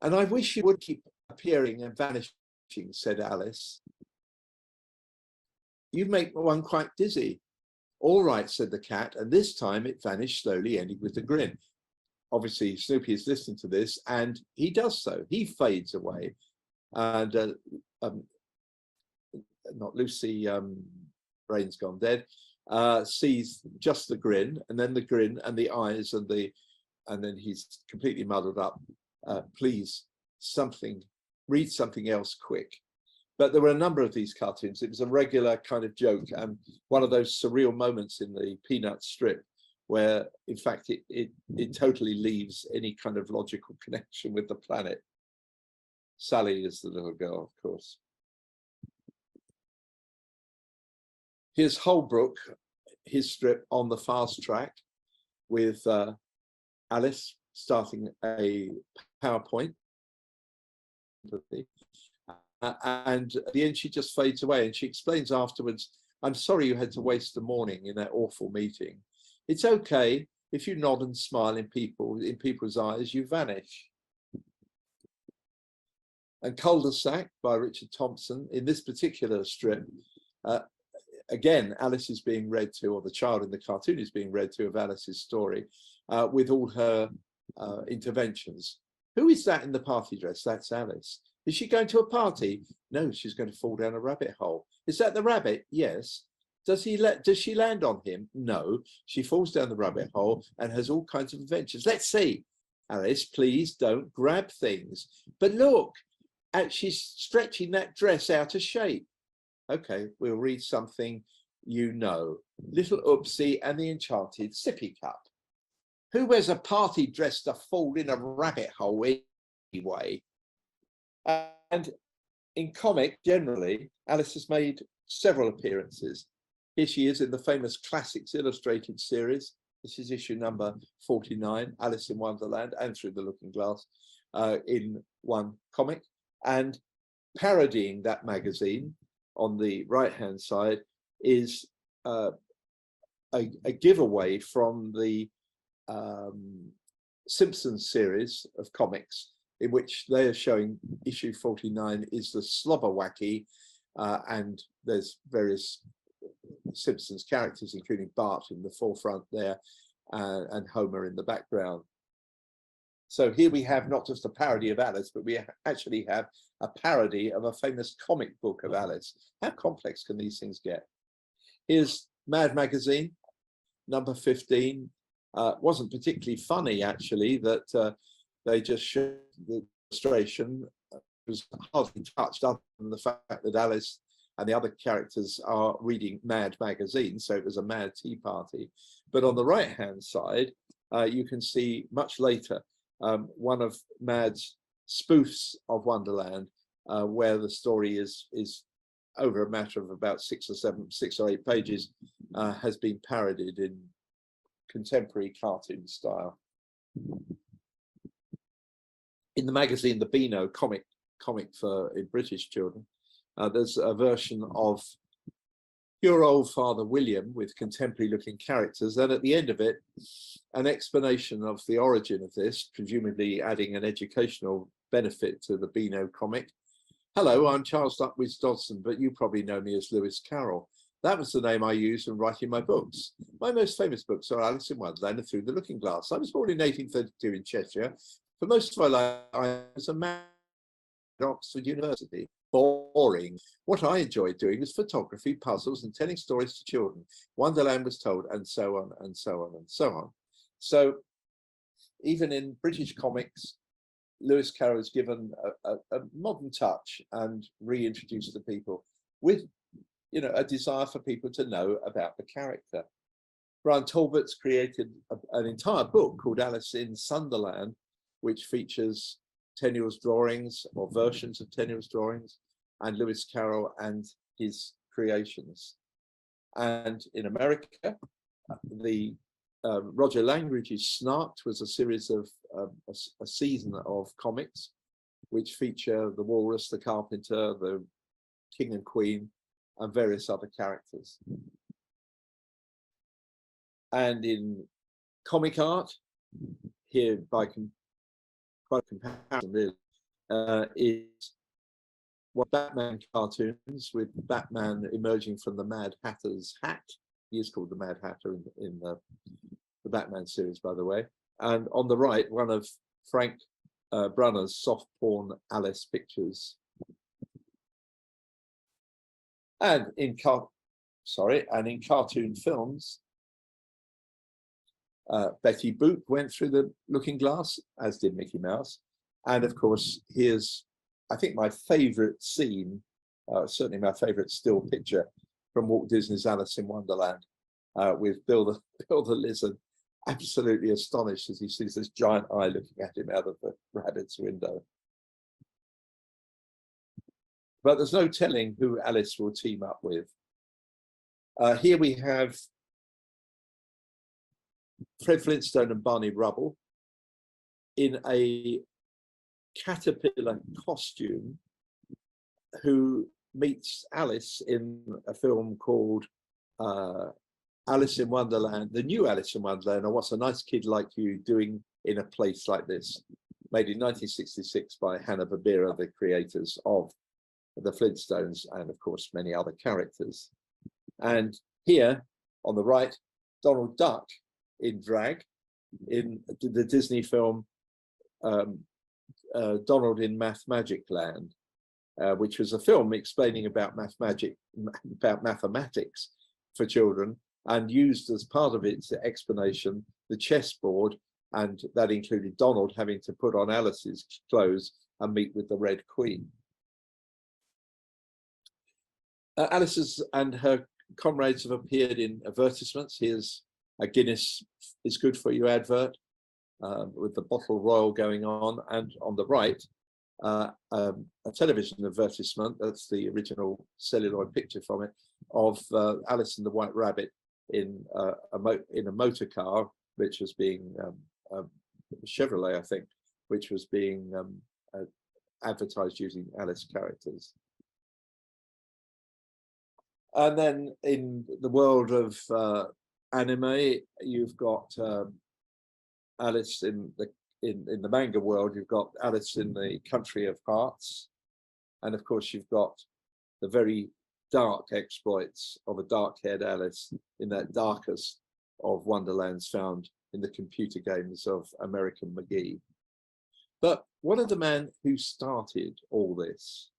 And I wish you would keep appearing and vanishing, said Alice. You make one quite dizzy. All right, said the cat, and this time it vanished slowly, ending with a grin. obviously Snoopy is listening to this, and he does so. He fades away, and not Lucy, brain's gone dead, sees just the grin, and then the grin and the eyes and then he's completely muddled up. Please, read something else quick. But there were a number of these cartoons. It was a regular kind of joke, and one of those surreal moments in the Peanut strip where, in fact, it totally leaves any kind of logical connection with the planet. Sally is the little girl, of course. Here's Holbrook, his strip on the fast track with Alice starting a PowerPoint. And at the end, she just fades away, and she explains afterwards, I'm sorry you had to waste the morning in that awful meeting. It's okay if you nod and smile in people's eyes, you vanish. And Cul-de-sac by Richard Thompson. In this particular strip, again, Alice is being read to, or the child in the cartoon is being read to of Alice's story, with all her interventions. Who is that in the party dress? That's Alice. Is she going to a party? No, she's going to fall down a rabbit hole. Is that the rabbit? Yes. Does she land on him? No. She falls down the rabbit hole and has all kinds of adventures. Let's see. Alice, please don't grab things. But look, she's stretching that dress out of shape. Okay, we'll read something you know. Little Oopsie and the Enchanted Sippy Cup. Who wears a party dress to fall in a rabbit hole anyway? And in comic, generally, Alice has made several appearances. Here she is in the famous Classics Illustrated series. This is issue number 49, Alice in Wonderland and Through the Looking-Glass, in one comic. And parodying that magazine on the right-hand side is a giveaway from the Simpsons series of comics, in which they are showing issue 49 is the Slobber Wacky, and there's various Simpsons characters, including Bart in the forefront there, and Homer in the background. So here we have not just a parody of Alice, but we actually have a parody of a famous comic book of Alice. How complex can these things get? Here's Mad Magazine, number 15. Wasn't particularly funny, actually, that they just showed the illustration. It was hardly touched, other than the fact that Alice and the other characters are reading Mad Magazine, so it was a mad tea party. But on the right-hand side, you can see much later one of Mad's spoofs of Wonderland, where the story is over a matter of about 6 or 8 pages, has been parodied in contemporary cartoon style. In the magazine, the Beano comic for British children, there's a version of Your Old Father William with contemporary looking characters, and at the end of it, an explanation of the origin of this, presumably adding an educational benefit to the Beano comic. Hello, I'm Charles Duckworth Dodgson, but you probably know me as Lewis Carroll. That was the name I used when writing my books. My most famous books are Alice in Wonderland and Through the Looking-Glass. I was born in 1832 in Cheshire. For most of my life, I was a man at Oxford University. Boring. What I enjoyed doing was photography, puzzles, and telling stories to children. Wonderland was told, and so on, and so on, and so on. So even in British comics, Lewis Carroll is given a modern touch and reintroduced to people with, you know, a desire for people to know about the character. Brian Talbot's created an entire book called Alice in Sunderland, which features Tenniel's drawings, or versions of Tenniel's drawings, and Lewis Carroll and his creations. And in America, the Roger Langridge's Snarked was a series of a season of comics which feature the Walrus, the Carpenter, the King and Queen, and various other characters. And in comic art, here by comparison really, is what Batman cartoons with Batman emerging from the Mad Hatter's hat. He is called the Mad Hatter in the Batman series, by the way. And on the right, one of Frank Brunner's soft porn Alice pictures. And in cartoon films, Betty Boop went through the Looking-Glass, as did Mickey Mouse. And of course, here's, I think, my favorite scene, certainly my favorite still picture from Walt Disney's Alice in Wonderland, with Bill the Lizard absolutely astonished as he sees this giant eye looking at him out of the rabbit's window. But there's no telling who Alice will team up with. Here we have Fred Flintstone and Barney Rubble in a caterpillar costume, who meets Alice in a film called Alice in Wonderland, the new Alice in Wonderland, or What's a Nice Kid Like You Doing in a Place Like This, made in 1966 by Hanna-Barbera, the creators of the Flintstones, and of course many other characters. And here on the right, Donald Duck in drag in the Disney film Donald in Math-Magic Land, which was a film explaining about mathematics for children, and used as part of its explanation the chessboard, and that included Donald having to put on Alice's clothes and meet with the Red Queen. Alice and her comrades have appeared in advertisements. Here's a Guinness is good for you advert with the bottle royal going on, and on the right a television advertisement, that's the original celluloid picture from it, of Alice and the White Rabbit in a motor car, which was being Chevrolet, I think, which was being advertised using Alice characters. And then in the world of anime, you've got Alice in the manga world, you've got Alice in the Country of Hearts. And of course, you've got the very dark exploits of a dark-haired Alice in that darkest of wonderlands found in the computer games of American McGee. But what of the man who started all this?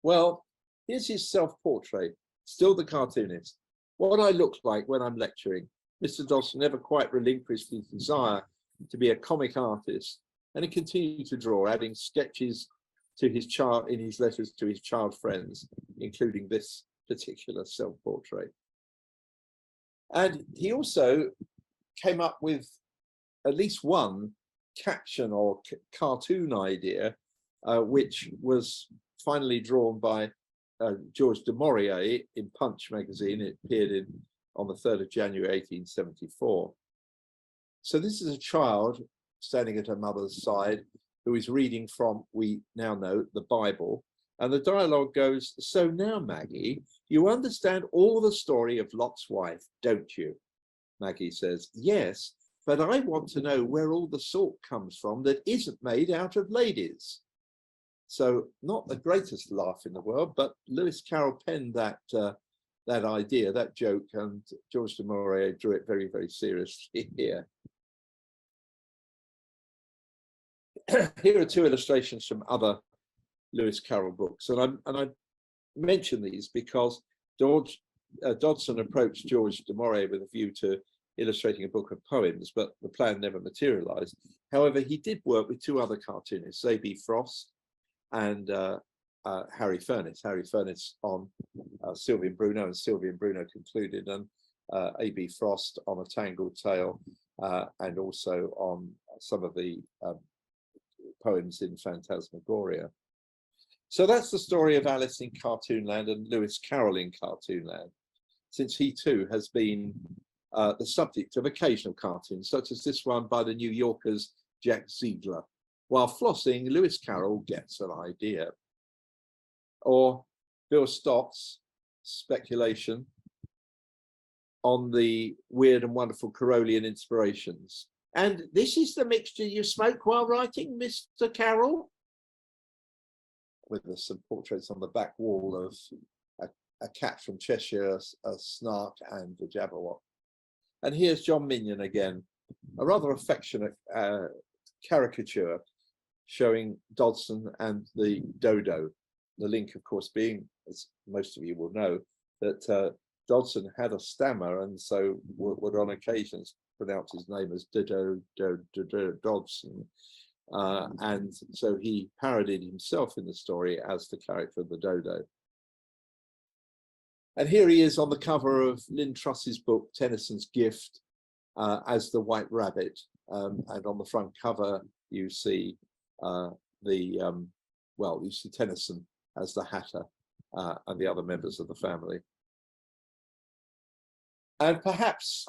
Well, here's his self-portrait, still the cartoonist. What I look like when I'm lecturing. Mr. Dodgson never quite relinquished his desire to be a comic artist, and he continued to draw, adding sketches to his child in his letters to his child friends, including this particular self-portrait. And he also came up with at least one caption or cartoon idea, which was finally drawn by George du Maurier in Punch magazine. It appeared on the 3rd of January 1874. So this is a child standing at her mother's side who is reading from, we now know, the Bible. And the dialogue goes, "So now, Maggie, you understand all the story of Lot's wife, don't you?" Maggie says, "Yes, but I want to know where all the salt comes from that isn't made out of ladies." So not the greatest laugh in the world, but Lewis Carroll penned that idea, that joke, and George du Maurier drew it very, very seriously here. Here are two illustrations from other Lewis Carroll books, and I mention these because Dodgson approached George du Maurier with a view to illustrating a book of poems, but the plan never materialized. However, he did work with two other cartoonists, A.B. Frost and Harry Furniss. Harry Furniss on Sylvie and Bruno, and Sylvie and Bruno concluded, and A.B. Frost on A Tangled Tale, and also on some of the poems in Phantasmagoria. So that's the story of Alice in Cartoonland and Lewis Carroll in Cartoonland, since he too has been the subject of occasional cartoons, such as this one by the New Yorker's Jack Ziegler. While flossing, Lewis Carroll gets an idea. Or Bill Stott's speculation on the weird and wonderful Carrollian inspirations. "And this is the mixture you smoke while writing, Mr. Carroll?" With some portraits on the back wall of a cat from Cheshire, a snark, and a Jabberwock. And here's John Minion again, a rather affectionate caricature showing Dodgson and the dodo. The link, of course, being, as most of you will know, that Dodgson had a stammer and so would on occasions pronounce his name as Dodgson. And so he parodied himself in the story as the character of the dodo. And here he is on the cover of Lynn Truss's book, Tennyson's Gift, as the White Rabbit. And on the front cover, you see you see Tennyson as the Hatter and the other members of the family. And perhaps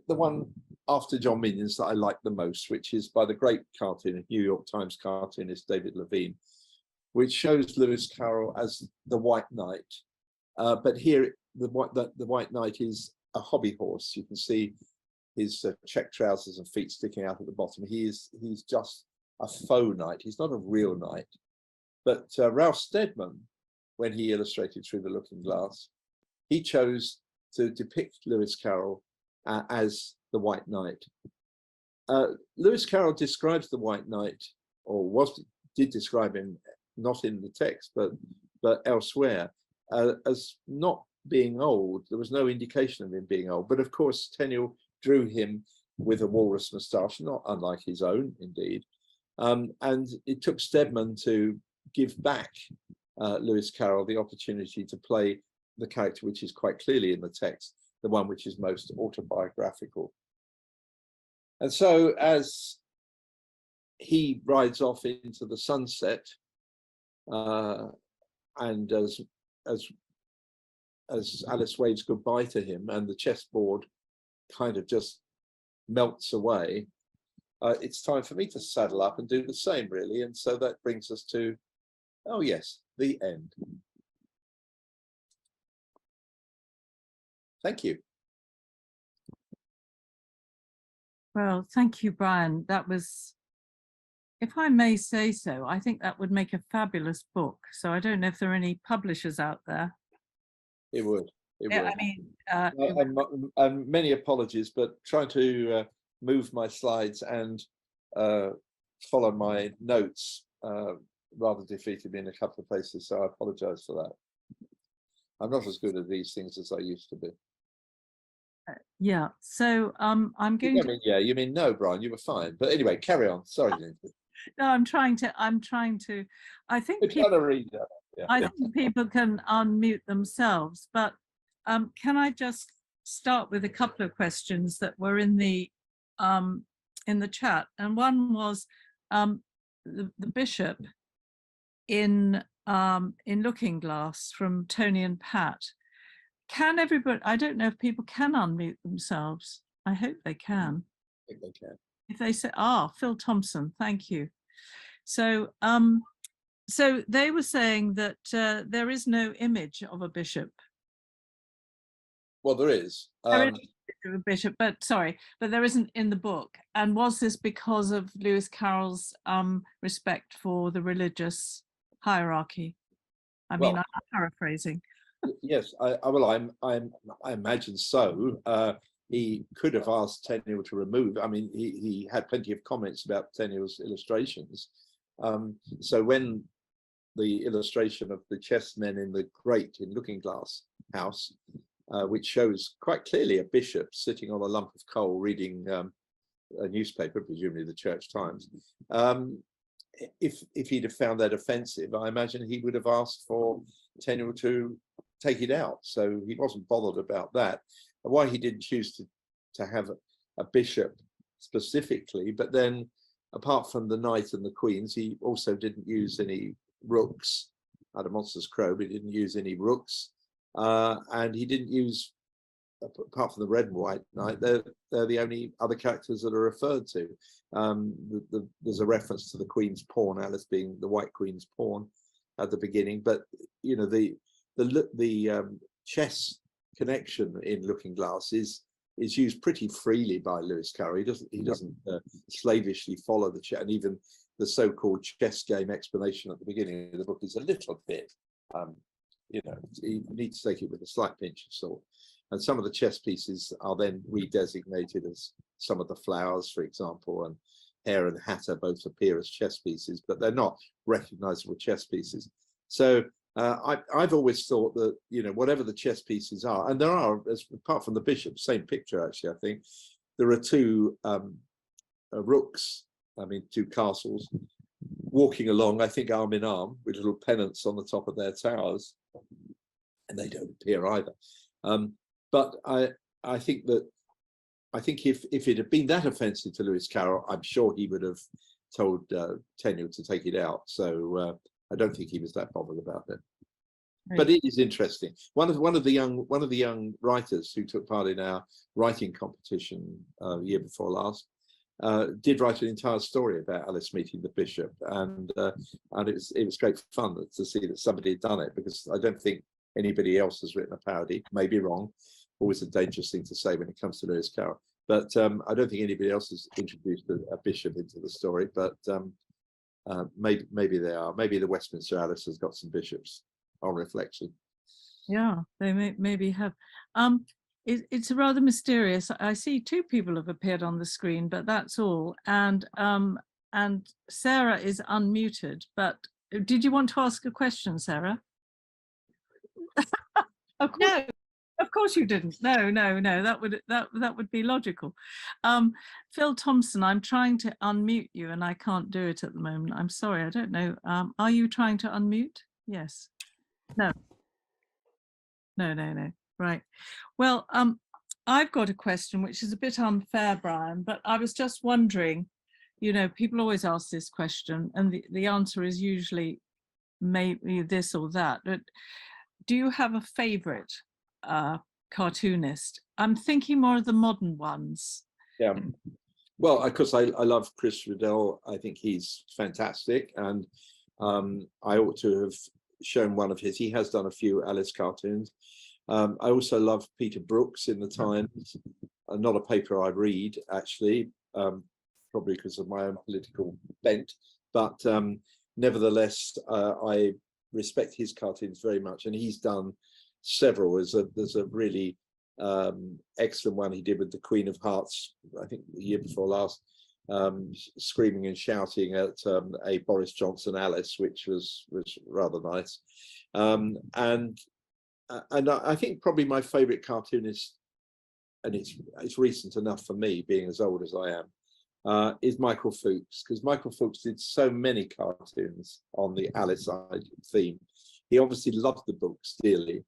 the one after John Minion's that I like the most, which is by the great cartoonist, New York Times cartoonist David Levine, which shows Lewis Carroll as the White Knight. But here, the White Knight is a hobby horse. You can see his check trousers and feet sticking out at the bottom. He's just a faux knight. He's not a real knight. But Ralph Steadman, when he illustrated Through the Looking-Glass, he chose to depict Lewis Carroll as the White Knight. Lewis Carroll describes the White Knight, or did describe him, not in the text, but elsewhere, as not being old. There was no indication of him being old. But of course, Tenniel drew him with a walrus moustache, not unlike his own, indeed. And it took Steadman to give back Lewis Carroll the opportunity to play the character which is quite clearly in the text, the one which is most autobiographical. And so as he rides off into the sunset, and as Alice waves goodbye to him and the chessboard kind of just melts away, it's time for me to saddle up and do the same, really. And so that brings us to, oh yes, the end. Thank you. Well, thank you, Brian. That was, if I may say so, I think that would make a fabulous book. So I don't know if there are any publishers out there. It would. Yeah, I mean, and many apologies, but trying to move my slides and follow my notes rather defeated me in a couple of places. So I apologize for that. I'm not as good at these things as I used to be. Yeah, so I'm going to. Yeah, you mean no, Brian, you were fine. But anyway, carry on. Sorry, Lindsay. No, I'm trying to. I think I think people can unmute themselves, but can I just start with a couple of questions that were in the chat? And one was the bishop in Looking-Glass from Tony and Pat. Can everybody, I don't know if people can unmute themselves. I hope they can. I think they can. If they say, Phil Thompson, thank you. So, so they were saying that there is no image of a bishop. Well, there is. There is a bishop, but there isn't in the book. And was this because of Lewis Carroll's respect for the religious hierarchy? I mean, I'm paraphrasing. Yes, I imagine so. He could have asked Tenniel to remove. I mean, he had plenty of comments about Tenniel's illustrations. So when the illustration of the chessmen in the grate in Looking-Glass house, which shows quite clearly a bishop sitting on a lump of coal reading a newspaper, presumably the Church Times, if he'd have found that offensive, I imagine he would have asked for Tenniel to take it out. So he wasn't bothered about that. And why he didn't choose to have a bishop specifically, but then apart from the knight and the queens, he also didn't use any rooks. Had a monster's crow, but he didn't use any rooks. And he didn't use, apart from the red and white knight, they're the only other characters that are referred to. There's a reference to the queen's pawn, Alice being the white queen's pawn at the beginning, but you know, the chess connection in Looking-Glass is used pretty freely by Lewis Carroll. He doesn't slavishly follow the chess, and even the so-called chess game explanation at the beginning of the book is a little bit you know, you need to take it with a slight pinch of salt. And some of the chess pieces are then redesignated as some of the flowers, for example, and Hare and Hatter both appear as chess pieces, but they're not recognizable chess pieces. So I've always thought that, you know, whatever the chess pieces are, and there are, apart from the bishop, same picture actually, I think, there are two rooks, I mean, two castles, walking along, I think arm in arm, with little pennants on the top of their towers, and they don't appear either. But I think if it had been that offensive to Lewis Carroll, I'm sure he would have told Tenniel to take it out. So I don't think he was that bothered about it. Right. But it is interesting. One of the young writers who took part in our writing competition year before last did write an entire story about Alice meeting the bishop, and it was great fun to see that somebody had done it, because I don't think anybody else has written a parody. Maybe wrong. Always a dangerous thing to say when it comes to Lewis Carroll. But I don't think anybody else has introduced a bishop into the story. But maybe they are. Maybe the Westminster Alice has got some bishops on reflection. Yeah, they maybe have. It's rather mysterious. I see two people have appeared on the screen, but that's all. And Sarah is unmuted. But did you want to ask a question, Sarah? Of course. No. Of course you didn't. No. That would be logical. Phil Thompson, I'm trying to unmute you and I can't do it at the moment. I'm sorry, I don't know. Are you trying to unmute? Yes. No. Right. Well, I've got a question which is a bit unfair, Brian, but I was just wondering, you know, people always ask this question and the answer is usually maybe this or that. But do you have a favorite cartoonist? I'm thinking more of the modern ones. Yeah, well, of course, I love Chris Riddell. I think he's fantastic, and I ought to have shown one of his. He has done a few Alice cartoons. I also love Peter Brooks in the Times, not a paper I read actually, probably because of my own political bent, but nevertheless I respect his cartoons very much, and he's done several. There's a really excellent one he did with the Queen of Hearts, I think the year before last, screaming and shouting at a Boris Johnson Alice, which was rather nice. And I think probably my favorite cartoonist, and it's recent enough for me, being as old as I am, is Michael Fuchs, because Michael Fuchs did so many cartoons on the Alice theme. He obviously loved the books dearly.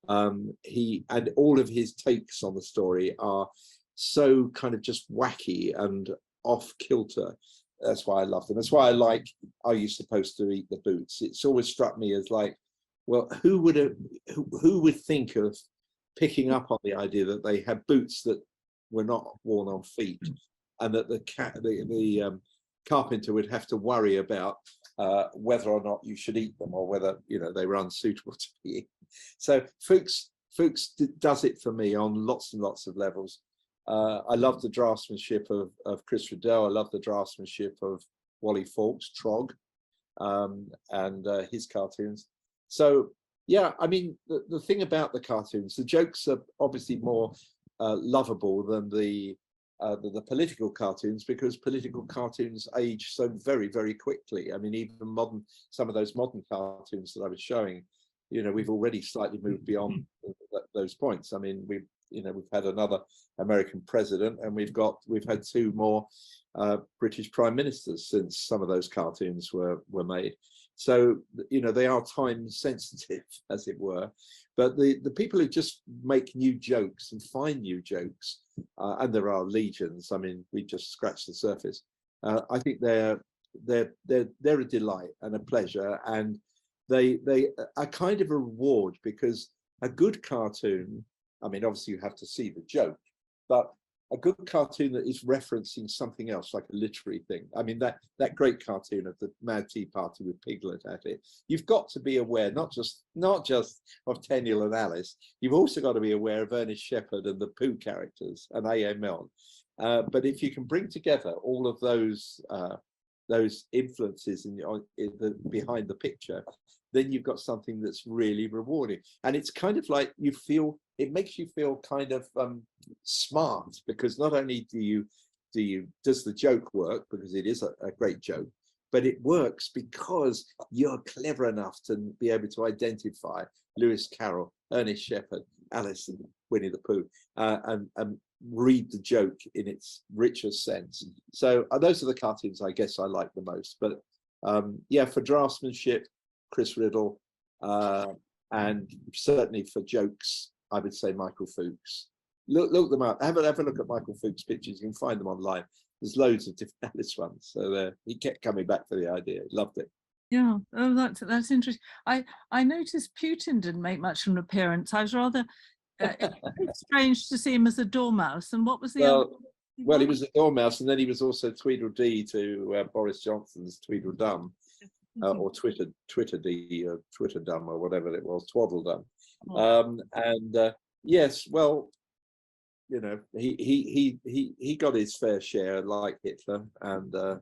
And all of his takes on the story are so kind of just wacky and off kilter. That's why I love them. That's why I like Are You Supposed to Eat the Boots? It's always struck me as like, well, who would think of picking up on the idea that they had boots that were not worn on feet, and that the carpenter would have to worry about whether or not you should eat them, or whether, you know, they were unsuitable to be eaten. So Fuchs does it for me on lots and lots of levels. I love the draftsmanship of Chris Riddell. I love the draftsmanship of Wally Fawkes, Trog, and his cartoons. So yeah, I mean, the thing about the cartoons, the jokes are obviously more lovable than the political cartoons, because political cartoons age so very, very quickly. I mean, even some of those modern cartoons that I was showing, you know, we've already slightly moved beyond those points. I mean, we've had another American president, and we've had two more British prime ministers since some of those cartoons were made. So, you know, they are time sensitive, as it were. But the people who just make new jokes and find new jokes, and there are legions. I mean, we just scratched the surface. I think they're a delight and a pleasure, and they are kind of a reward, because a good cartoon, I mean, obviously you have to see the joke, but a good cartoon that is referencing something else, like a literary thing. I mean, that great cartoon of the Mad Tea Party with Piglet at it, you've got to be aware not just of Tenniel and Alice, you've also got to be aware of Ernest Shepherd and the Pooh characters and A.A. Milne. But if you can bring together all of those influences behind the picture, then you've got something that's really rewarding. And it's kind of like it makes you feel kind of smart, because not only does the joke work, because it is a great joke, but it works because you're clever enough to be able to identify Lewis Carroll, Ernest Shepherd, Alice and Winnie the Pooh, and read the joke in its richer sense. So those are the cartoons I guess I like the most. But yeah, for draftsmanship, Chris Riddle, and certainly for jokes, I would say Michael Fuchs. Look them up. Have a look at Michael Fuchs' pictures. You can find them online. There's loads of different Alice ones. So he kept coming back for the idea. Loved it. Yeah. Oh, that's interesting. I noticed Putin didn't make much of an appearance. I was rather it's strange to see him as a dormouse. And what was the other? Well, he was a dormouse, and then he was also Tweedledee to Boris Johnson's Tweedledum, or Twitterdee, or Twitterdum, or whatever it was, Twaddledum. Yes, well, you know, he got his fair share, like Hitler and the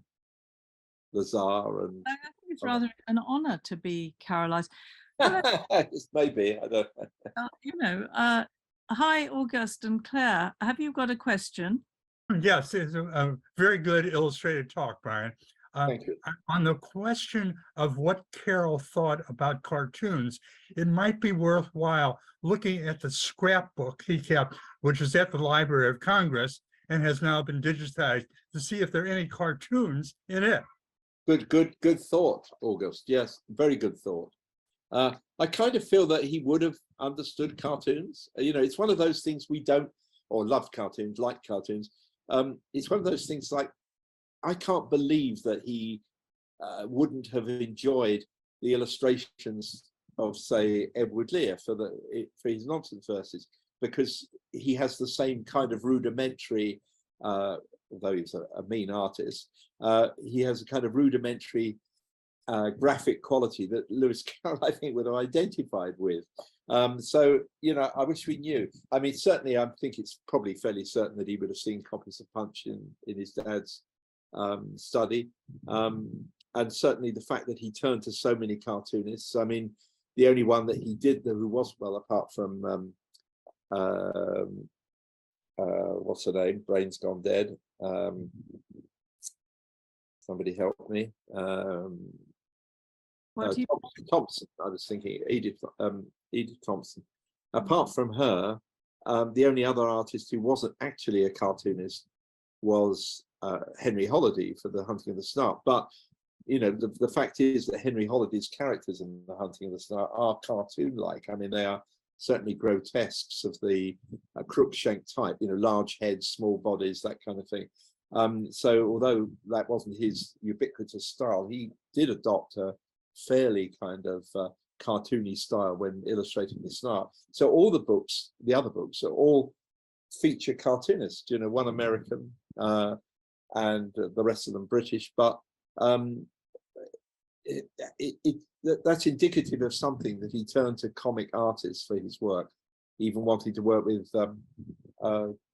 Tsar. And I think it's rather an honour to be Carolized. Maybe, I don't you know, hi, August and Claire. Have you got a question? Yes, it's a very good illustrated talk, Brian. Thank you. On the question of what Carroll thought about cartoons, it might be worthwhile looking at the scrapbook he kept, which is at the Library of Congress and has now been digitized, to see if there are any cartoons in it. Good thought, August. Yes, very good thought. I kind of feel that he would have understood cartoons. You know, it's one of those things we don't, or love cartoons, like cartoons. It's one of those things like, I can't believe that he wouldn't have enjoyed the illustrations of, say, Edward Lear for his nonsense verses, because he has the same kind of rudimentary, although he's a mean artist, he has a kind of rudimentary graphic quality that Lewis Carroll, I think, would have identified with. So, you know, I wish we knew. I mean, certainly, I think it's probably fairly certain that he would have seen copies of Punch in his dad's study. And certainly the fact that he turned to so many cartoonists. I mean, the only one that he did who was, well, apart from what's her name? Brain's gone dead. Somebody help me. Thompson. I was thinking Edith Thompson. Apart from her, the only other artist who wasn't actually a cartoonist was Henry Holiday for The Hunting of the Snark. But you know, the fact is that Henry Holiday's characters in The Hunting of the Snark are cartoon-like. I mean, they are certainly grotesques of the Crookshank type. You know, large heads, small bodies, that kind of thing. So although that wasn't his ubiquitous style, he did adopt a fairly kind of cartoony style when illustrating the Snark. So all the books, the other books, are all feature cartoonists. You know, one American and the rest of them British. But that's indicative of something, that he turned to comic artists for his work, even wanting to work with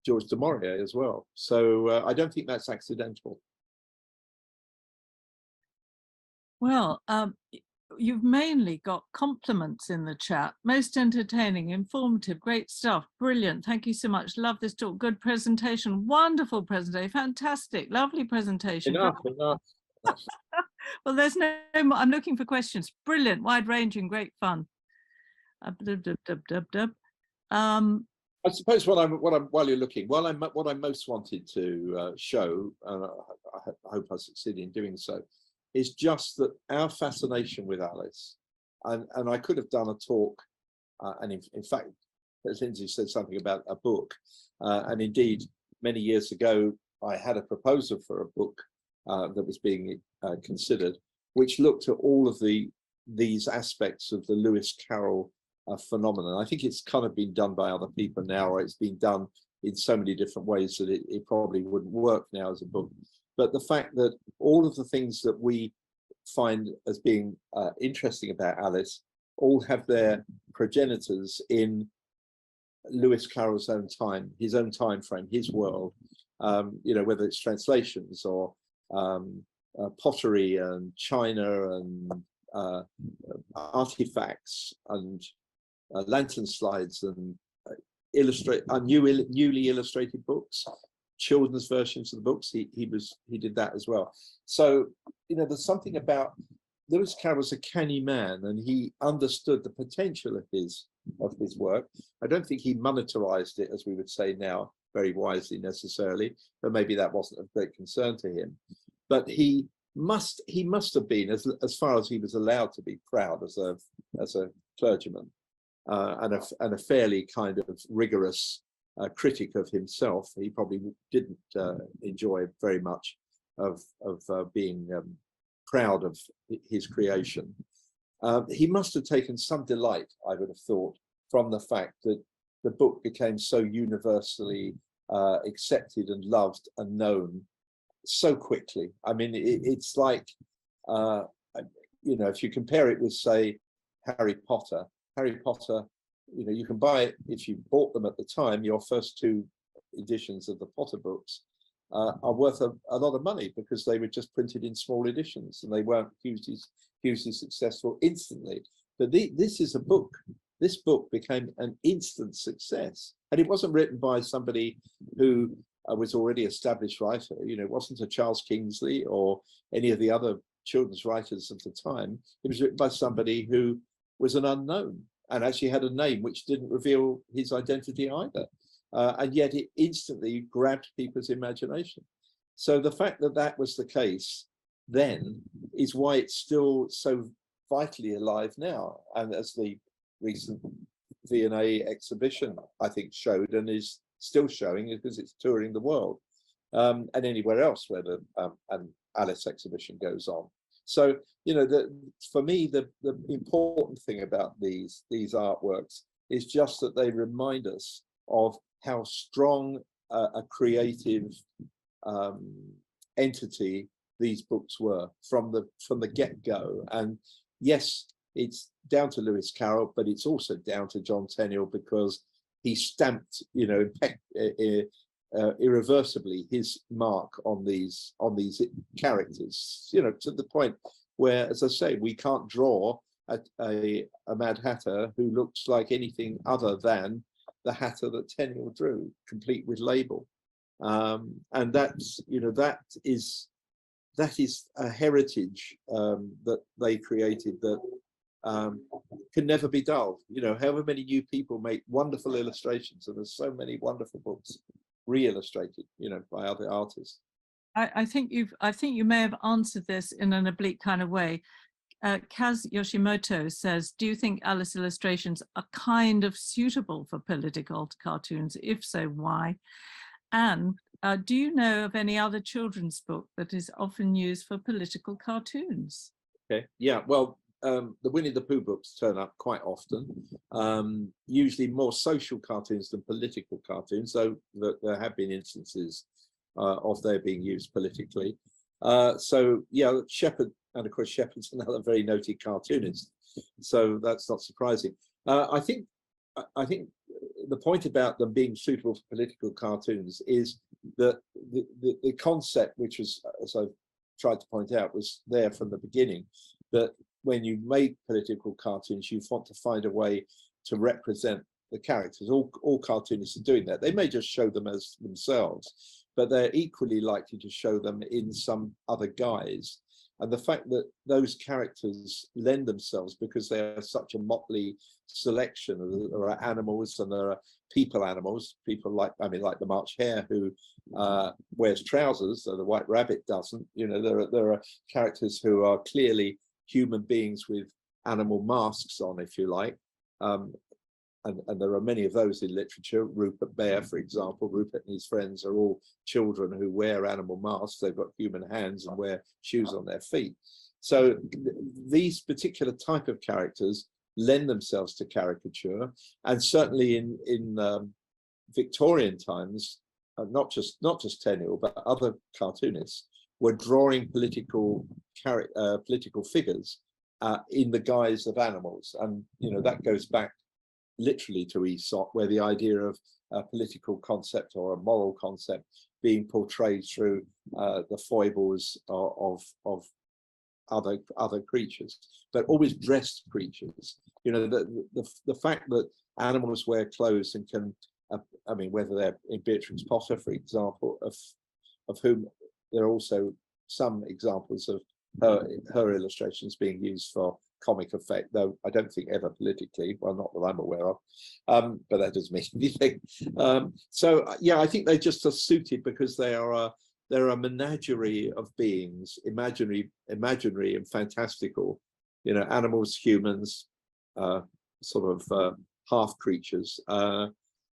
George du Maurier as well. So I don't think that's accidental. Well, you've mainly got compliments in the chat. Most entertaining, informative, great stuff, brilliant. Thank you so much. Love this talk. Good presentation, wonderful presentation, fantastic, lovely presentation. Enough. Well, there's no more. I'm looking for questions. Brilliant, wide-ranging, great fun. I suppose while you're looking, what I most wanted to show, and I hope I succeed in doing so, is just that our fascination with Alice, and I could have done a talk, and in fact, as Lindsay said something about a book, and indeed, many years ago, I had a proposal for a book that was being considered, which looked at all of these aspects of the Lewis Carroll phenomenon. I think it's kind of been done by other people now, or it's been done in so many different ways that it probably wouldn't work now as a book. But the fact that all of the things that we find as being interesting about Alice all have their progenitors in Lewis Carroll's own time, his own time frame, his world. You know, whether it's translations or pottery and china and artifacts and lantern slides and newly illustrated books, children's versions of the books. He did that as well. So there's something about Lewis Carroll was a canny man, and he understood the potential of his work. I don't think he monetarized it, as we would say now, very wisely necessarily, but maybe that wasn't of great concern to him. But he must have been, as far as he was allowed to be, proud as a clergyman, and a fairly kind of rigorous critic of himself. He probably didn't enjoy very much of being proud of his creation. He must have taken some delight, I would have thought, from the fact that the book became so universally accepted and loved and known so quickly. I mean, it's like, if you compare it with, say, Harry Potter, you can buy it if you bought them at the time. Your first 2 editions of the Potter books are worth a lot of money because they were just printed in small editions and they weren't hugely successful instantly. But this book became an instant success, and it wasn't written by somebody who was already established writer. It wasn't a Charles Kingsley or any of the other children's writers of the time. It was written by somebody who was an unknown and actually had a name which didn't reveal his identity either. And yet it instantly grabbed people's imagination. So the fact that that was the case then is why it's still so vitally alive now. And as the recent V&A exhibition, I think, showed and is still showing, because it's touring the world, and anywhere else where the Alice exhibition goes on. So, for me, the important thing about these artworks is just that they remind us of how strong a creative entity these books were from the get-go. And yes, it's down to Lewis Carroll, but it's also down to John Tenniel, because he stamped, irreversibly his mark on these characters, to the point where, as I say, we can't draw a Mad Hatter who looks like anything other than the Hatter that Tenniel drew, complete with label. And that's, that is a heritage that they created that can never be dulled. However many new people make wonderful illustrations, and there's so many wonderful books re-illustrated, by other artists. I think you may have answered this in an oblique kind of way. Kaz Yoshimoto says, do you think Alice illustrations are kind of suitable for political cartoons? If so, why? And do you know of any other children's book that is often used for political cartoons? Okay, yeah, well, the Winnie the Pooh books turn up quite often, usually more social cartoons than political cartoons, though there have been instances of their being used politically. So yeah, Shepherd, and of course Shepherd's another very noted cartoonist, so that's not surprising. I think the point about them being suitable for political cartoons is that the concept, which was, as I tried to point out, was there from the beginning, that when you make political cartoons, you want to find a way to represent the characters. All cartoonists are doing that. They may just show them as themselves, but they're equally likely to show them in some other guise. And the fact that those characters lend themselves, because they are such a motley selection. There are animals and there are people animals, like the March Hare, who wears trousers, so the White Rabbit doesn't. There are characters who are clearly human beings with animal masks on, if you like. And there are many of those in literature. Rupert Bear, for example. Rupert and his friends are all children who wear animal masks. They've got human hands and wear shoes on their feet. So these particular type of characters lend themselves to caricature, and certainly in Victorian times, not just Tenniel, but other cartoonists were drawing political figures in the guise of animals, and that goes back literally to Aesop, where the idea of a political concept or a moral concept being portrayed through the foibles of other creatures, but always dressed creatures. You know, the fact that animals wear clothes and can, I mean, whether they're in Beatrix Potter, for example, of whom there are also some examples of her illustrations being used for comic effect, though I don't think ever politically, well, not that I'm aware of, but that doesn't mean anything. So yeah, I think they just are suited because they're a menagerie of beings, imaginary and fantastical, you know, animals, humans, sort of half creatures,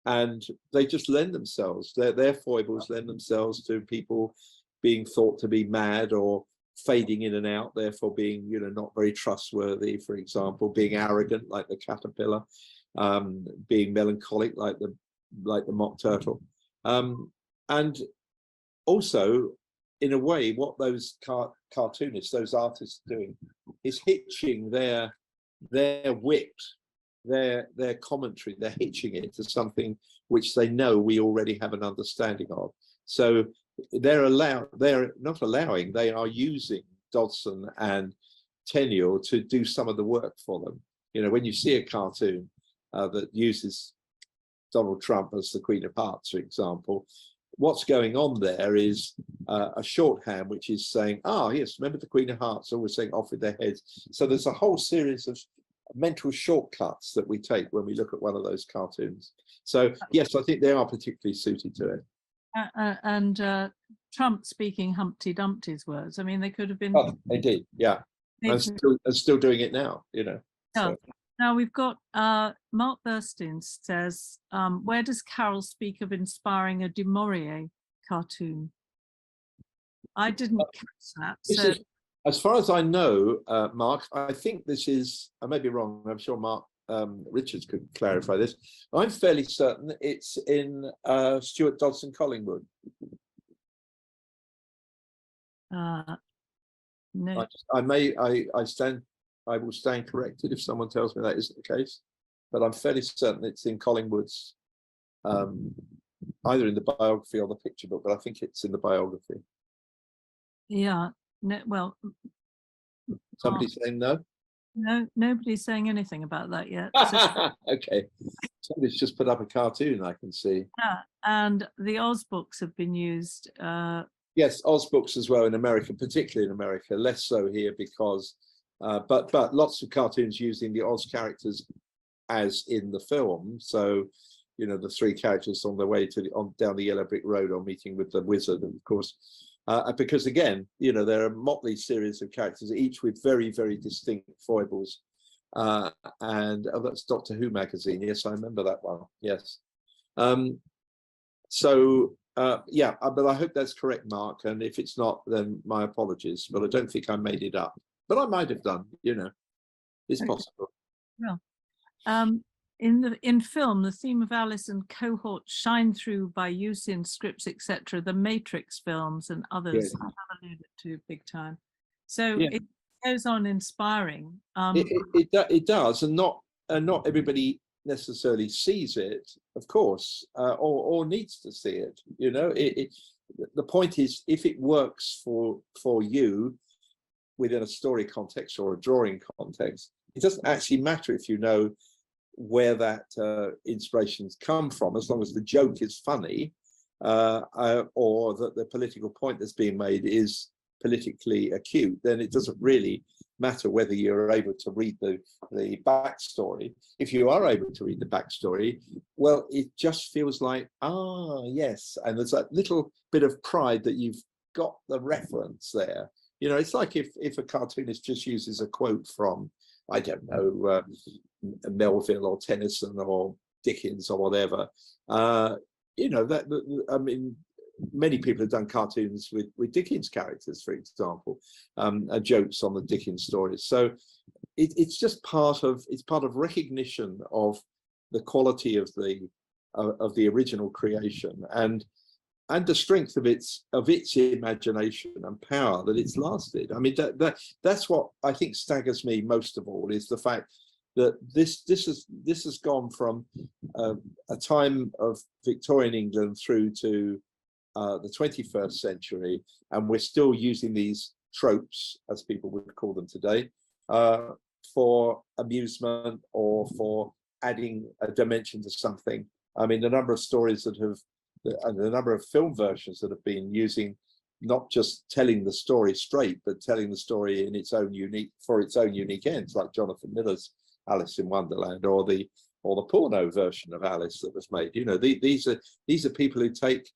and they just lend themselves, their foibles lend themselves to people being thought to be mad or fading in and out, therefore being, you know, not very trustworthy, for example, being arrogant like the caterpillar, being melancholic like the mock turtle, and also in a way what those cartoonists, those artists are doing is hitching their wit, their commentary, they're hitching it to something which they know we already have an understanding of. So they are using Dodgson and Tenniel to do some of the work for them. You know, when you see a cartoon that uses Donald Trump as the Queen of Hearts, for example, what's going on there is a shorthand which is saying, ah, yes, remember the Queen of Hearts, always saying off with their heads. So there's a whole series of mental shortcuts that we take when we look at one of those cartoons. So yes, I think they are particularly suited to it. And Trump speaking Humpty Dumpty's words. I mean, they could have been. Oh, they did, yeah. And still doing it now, you know. Yeah. So. Now we've got Mark Burstein says, where does Carroll speak of inspiring a Du Maurier cartoon? I didn't catch that. So. As far as I know, Mark, I think this is, I may be wrong, I'm sure Mark Richards could clarify this. I'm fairly certain it's in Stuart Dodgson Collingwood. No. I will stand corrected if someone tells me that isn't the case, but I'm fairly certain it's in Collingwood's, either in the biography or the picture book, but I think it's in the biography. Yeah, no, well. Somebody's saying no? No, nobody's saying anything about that yet. So, okay, somebody's just put up a cartoon, I can see. yeah, and the Oz books have been used. Yes, Oz books as well in America, particularly in America, less so here because, but lots of cartoons using the Oz characters as in the film. So, you know, the three characters on their way to down the yellow brick road or meeting with the wizard, of course. Because again, you know, there are a motley series of characters, each with very, very distinct foibles. And that's Doctor Who magazine. Yes, I remember that one. Yes. Yeah, but I hope that's correct, Mark. And if it's not, then my apologies. But I don't think I made it up. But I might have done, you know, it's possible. Yeah. In film, the theme of Alice and cohorts shine through by use in scripts, etc. The Matrix films and others I have alluded to big time. So it goes on inspiring. It does, and not everybody necessarily sees it, of course, or needs to see it. You know, the point is, if it works for you within a story context or a drawing context, it doesn't actually matter if you know where that inspirations come from, as long as the joke is funny, or that the political point that's being made is politically acute, then it doesn't really matter whether you're able to read the backstory. If you are able to read the backstory, well, it just feels like, ah, yes, and there's that little bit of pride that you've got the reference there. You know, it's like if a cartoonist just uses a quote from, I don't know, Melville or Tennyson or Dickens or whatever. You know, I mean, many people have done cartoons with Dickens characters, for example, jokes on the Dickens stories. So it's just part of recognition of the quality of the original creation and the strength of its imagination and power that it's lasted. I mean, that's what I think staggers me most of all, is the fact that this has gone from a time of Victorian England through to the 21st century, and we're still using these tropes, as people would call them today, for amusement or for adding a dimension to something. I mean, the number of stories that have, and the number of film versions that have been using not just telling the story straight, but telling the story in its own unique, for its own unique ends, like Jonathan Miller's Alice in Wonderland, or the porno version of Alice that was made. You know, these are people who take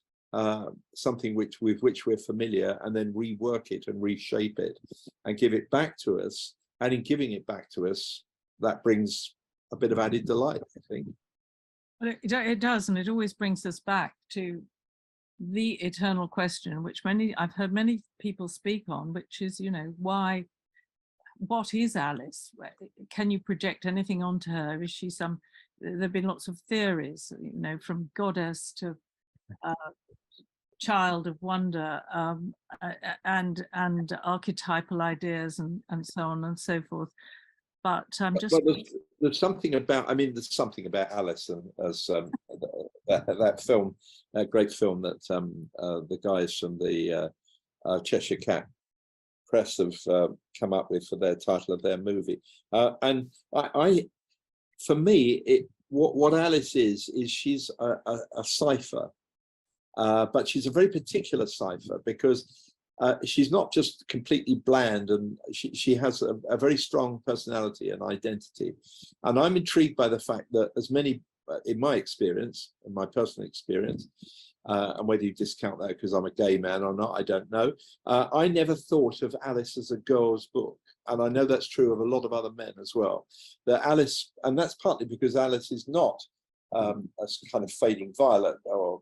something with which we're familiar and then rework it and reshape it and give it back to us. And in giving it back to us, that brings a bit of added delight, I think. But it does, and it always brings us back to the eternal question, which I've heard many people speak on, which is, you know, what is Alice? Can you project anything onto her? Is she some? There've been lots of theories, you know, from goddess to child of wonder, and archetypal ideas, and so on and so forth. But just. But there's something about, I mean, there's something about Alice and as that film, that great film that the guys from the Cheshire Cat Press have come up with for their title of their movie. And for me, what Alice is she's a cipher, but she's a very particular cipher because she's not just completely bland, and she has a very strong personality and identity. And I'm intrigued by the fact that as many, in my experience, in my personal experience, and whether you discount that because I'm a gay man or not, I don't know, I never thought of Alice as a girl's book. And I know that's true of a lot of other men as well. That Alice, and that's partly because Alice is not a kind of fading violet, or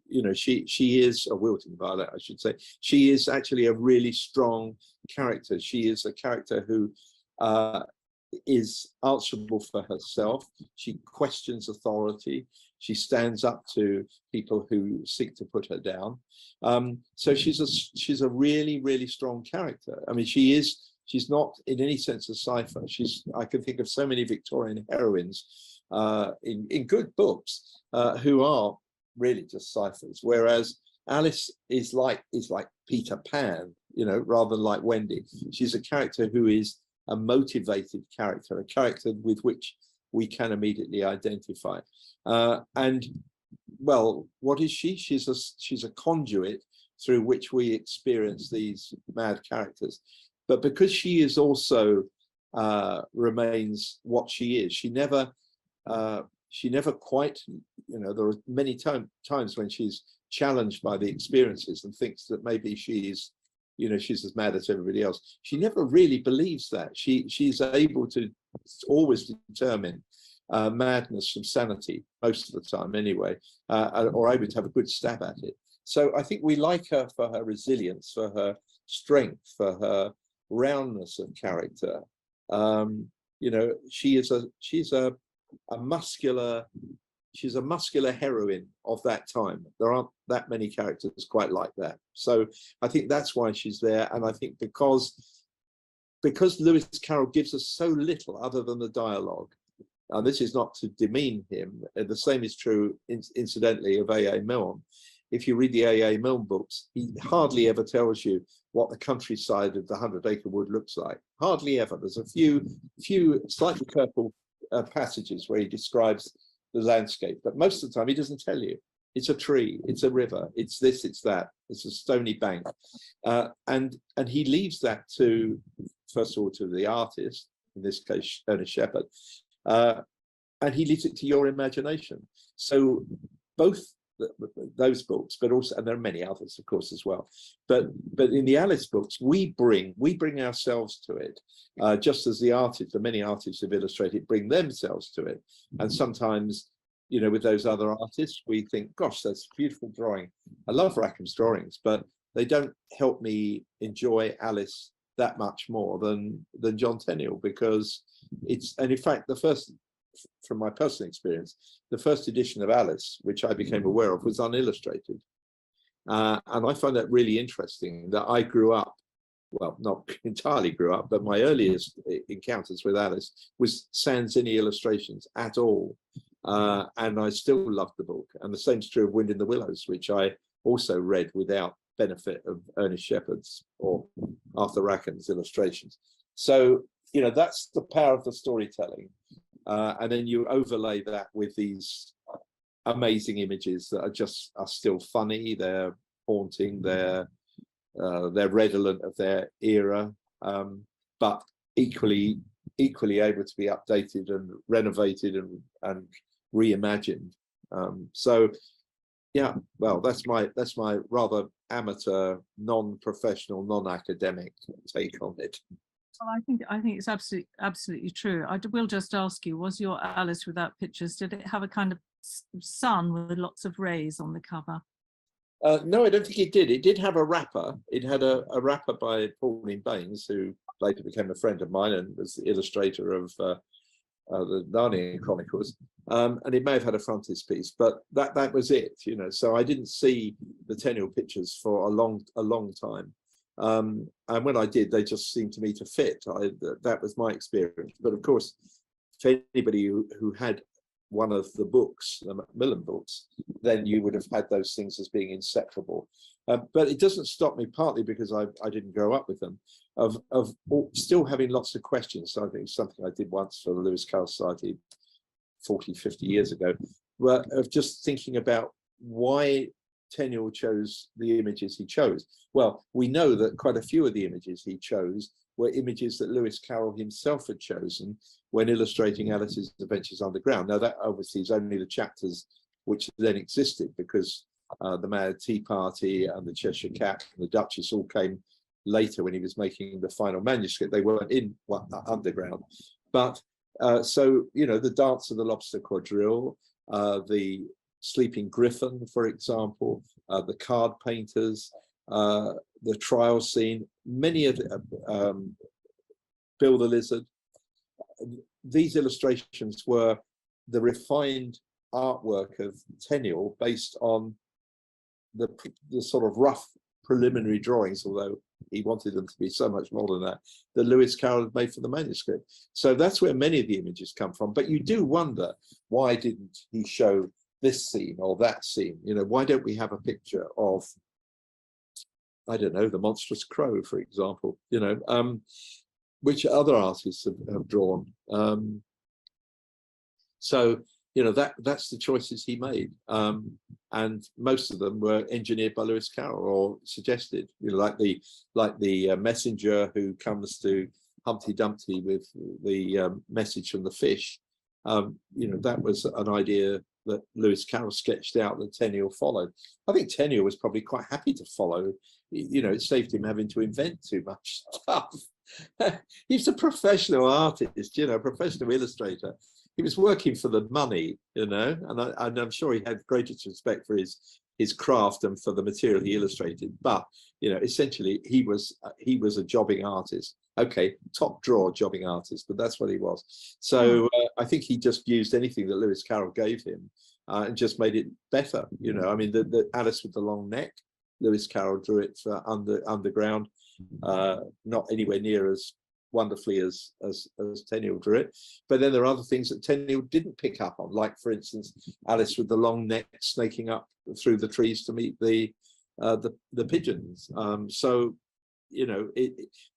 you know, she is a wilting violet, I should say. She is actually a really strong character. She is a character who is answerable for herself. She questions authority. She stands up to people who seek to put her down. So she's a really, really strong character. I mean, she's not in any sense a cipher. I can think of so many Victorian heroines in good books who are really just ciphers, whereas Alice is like Peter Pan, you know, rather than like Wendy. She's a character who is a motivated character, a character with which we can immediately identify. And well, what is she? She's a conduit through which we experience these mad characters. But because she is also remains what she is, she never quite, you know, there are many times when she's challenged by the experiences and thinks that maybe she's, you know, she's as mad as everybody else. She never really believes that. She's able to always determine madness from sanity most of the time anyway, or able to have a good stab at it. So I think we like her for her resilience, for her strength, for her roundness of character. You know, she's a muscular heroine of that time. There aren't that many characters quite like that. So I think that's why she's there. And I think because Lewis Carroll gives us so little other than the dialogue, and this is not to demean him, the same is true incidentally of A.A. Milne. If you read the A.A. Milne books, he hardly ever tells you what the countryside of the 100-Acre Wood looks like. Hardly ever. There's a few slightly careful passages where he describes the landscape, but most of the time he doesn't tell you. It's a tree, it's a river, it's this, it's that, it's a stony bank, and he leaves that to, first of all, to the artist, in this case Ernest Shepard, and he leaves it to your imagination. So both those books, but also, and there are many others of course as well, but in the Alice books we bring ourselves to it, just as the many artists who've illustrated bring themselves to it. And sometimes, you know, with those other artists we think, gosh, that's a beautiful drawing. I love Rackham's drawings, but they don't help me enjoy Alice that much more than John Tenniel, because and in fact from my personal experience, the first edition of Alice, which I became aware of, was unillustrated. And I find that really interesting, that I grew up, well, not entirely grew up, but my earliest encounters with Alice was sans any illustrations at all. And I still loved the book. And the same is true of Wind in the Willows, which I also read without benefit of Ernest Shepard's or Arthur Racken's illustrations. So, you know, that's the power of the storytelling. And then you overlay that with these amazing images that are still funny, they're haunting, they're redolent of their era, but equally able to be updated and renovated and reimagined. So yeah, well, that's my rather amateur, non-professional, non-academic take on it. Well, I think it's absolutely true. Will just ask you, was your Alice Without Pictures, did it have a kind of sun with lots of rays on the cover? No, I don't think it did. It did have a wrapper. It had a wrapper by Pauline Baines, who later became a friend of mine and was the illustrator of the Narnia Chronicles. And it may have had a frontispiece, but that was it, you know. So I didn't see the Tenniel pictures for a long time. And when I did, they just seemed to me to fit. That was my experience. But of course, for anybody who had one of the books, the Macmillan books, then you would have had those things as being inseparable. But it doesn't stop me, partly because I didn't grow up with them, of still having lots of questions. So I think it's something I did once for the Lewis Carroll Society 40, 50 years ago, of just thinking about why Tenniel chose the images he chose. Well, we know that quite a few of the images he chose were images that Lewis Carroll himself had chosen when illustrating Alice's Adventures Underground. Now, that obviously is only the chapters which then existed, because the Mad Tea Party and the Cheshire Cat and the Duchess all came later when he was making the final manuscript. They weren't in Underground. But so, you know, the Dance of the Lobster Quadrille, the Sleeping Griffin, for example, the Card Painters, the trial scene, many of Bill the Lizard. These illustrations were the refined artwork of Tenniel based on the sort of rough preliminary drawings, although he wanted them to be so much more than that Lewis Carroll had made for the manuscript. So that's where many of the images come from. But you do wonder, why didn't he show this scene or that scene? You know, why don't we have a picture of, I don't know, the monstrous crow, for example, you know, which other artists have drawn. So, you know, that's the choices he made. And most of them were engineered by Lewis Carroll or suggested, you know, like the messenger who comes to Humpty Dumpty with the message from the fish. You know, that was an idea that Lewis Carroll sketched out that Tenniel followed. I think Tenniel was probably quite happy to follow. You know, it saved him having to invent too much stuff. He's a professional artist, you know, professional illustrator. He was working for the money, you know, and I'm sure he had greatest respect for his craft and for the material he illustrated. But, you know, essentially he was a jobbing artist. Okay, top drawer jobbing artist, but that's what he was. So I think he just used anything that Lewis Carroll gave him and just made it better. You know, I mean, the Alice with the long neck, Lewis Carroll drew it for Underground, not anywhere near as wonderfully as Tenniel drew it. But then there are other things that Tenniel didn't pick up on, like, for instance, Alice with the long neck snaking up through the trees to meet the pigeons. So, you know,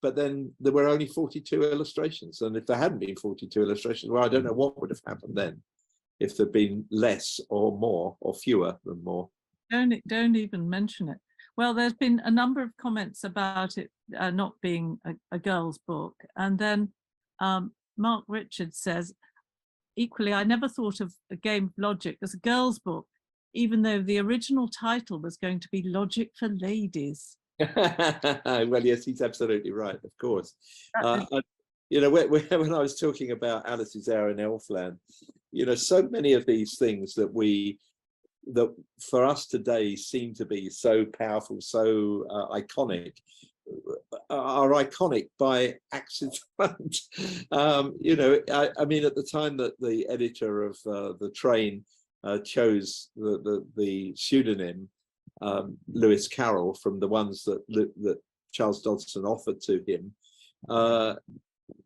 but then there were only 42 illustrations, and if there hadn't been 42 illustrations, well, I don't know what would have happened then, if there'd been less or more or fewer than more. Don't even mention it. Well, there's been a number of comments about it not being a girl's book. And then Mark Richards says, equally, I never thought of A Game of Logic as a girl's book, even though the original title was going to be Logic for Ladies. Well, yes, he's absolutely right, of course. You know, when I was talking about Alice's Hour in Elfland, you know, so many of these things that for us today seem to be so powerful, so iconic, are iconic by accident. You know, I mean, at the time that the editor of the Train chose the pseudonym Lewis Carroll from the ones that Charles Dodgson offered to him,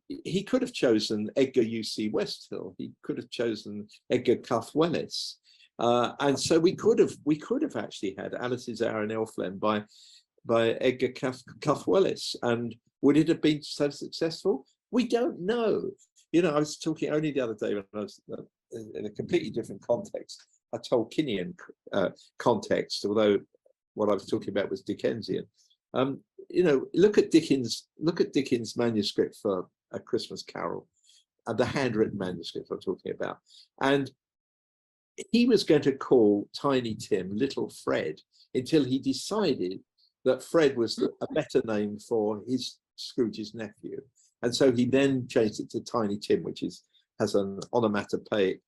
he could have chosen Edgar U.C. Westhill. He could have chosen Edgar Cuff Wellis. And so we could have actually had Alice's Hour in Elfland by by Edgar Cuff Willis. And would it have been so successful? We don't know. You know, I was talking only the other day when I was in a completely different context, a Tolkienian context, although what I was talking about was Dickensian. You know, look at Dickens' manuscript for A Christmas Carol, the handwritten manuscript I'm talking about. And he was going to call Tiny Tim Little Fred until he decided that Fred was a better name for his Scrooge's nephew. And so he then changed it to Tiny Tim, which has an onomatopoeic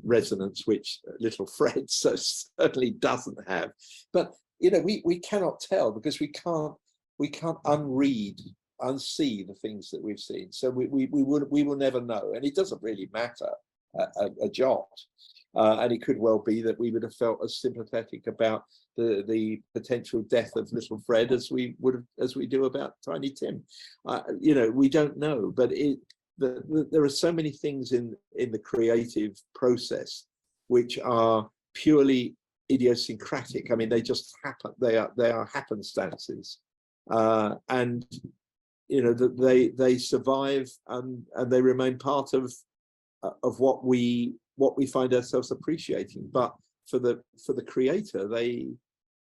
resonance, which Little Fred certainly doesn't have. But you know, we cannot tell because we can't unsee the things that we've seen. So we will never know, and it doesn't really matter a jot. And it could well be that we would have felt as sympathetic about the potential death of Little Fred as we do about Tiny Tim. You know, we don't know, but there are so many things in the creative process which are purely idiosyncratic. I mean, they just happen. They are happenstances, and you know that they survive and they remain part of what we find ourselves appreciating. But for the creator, they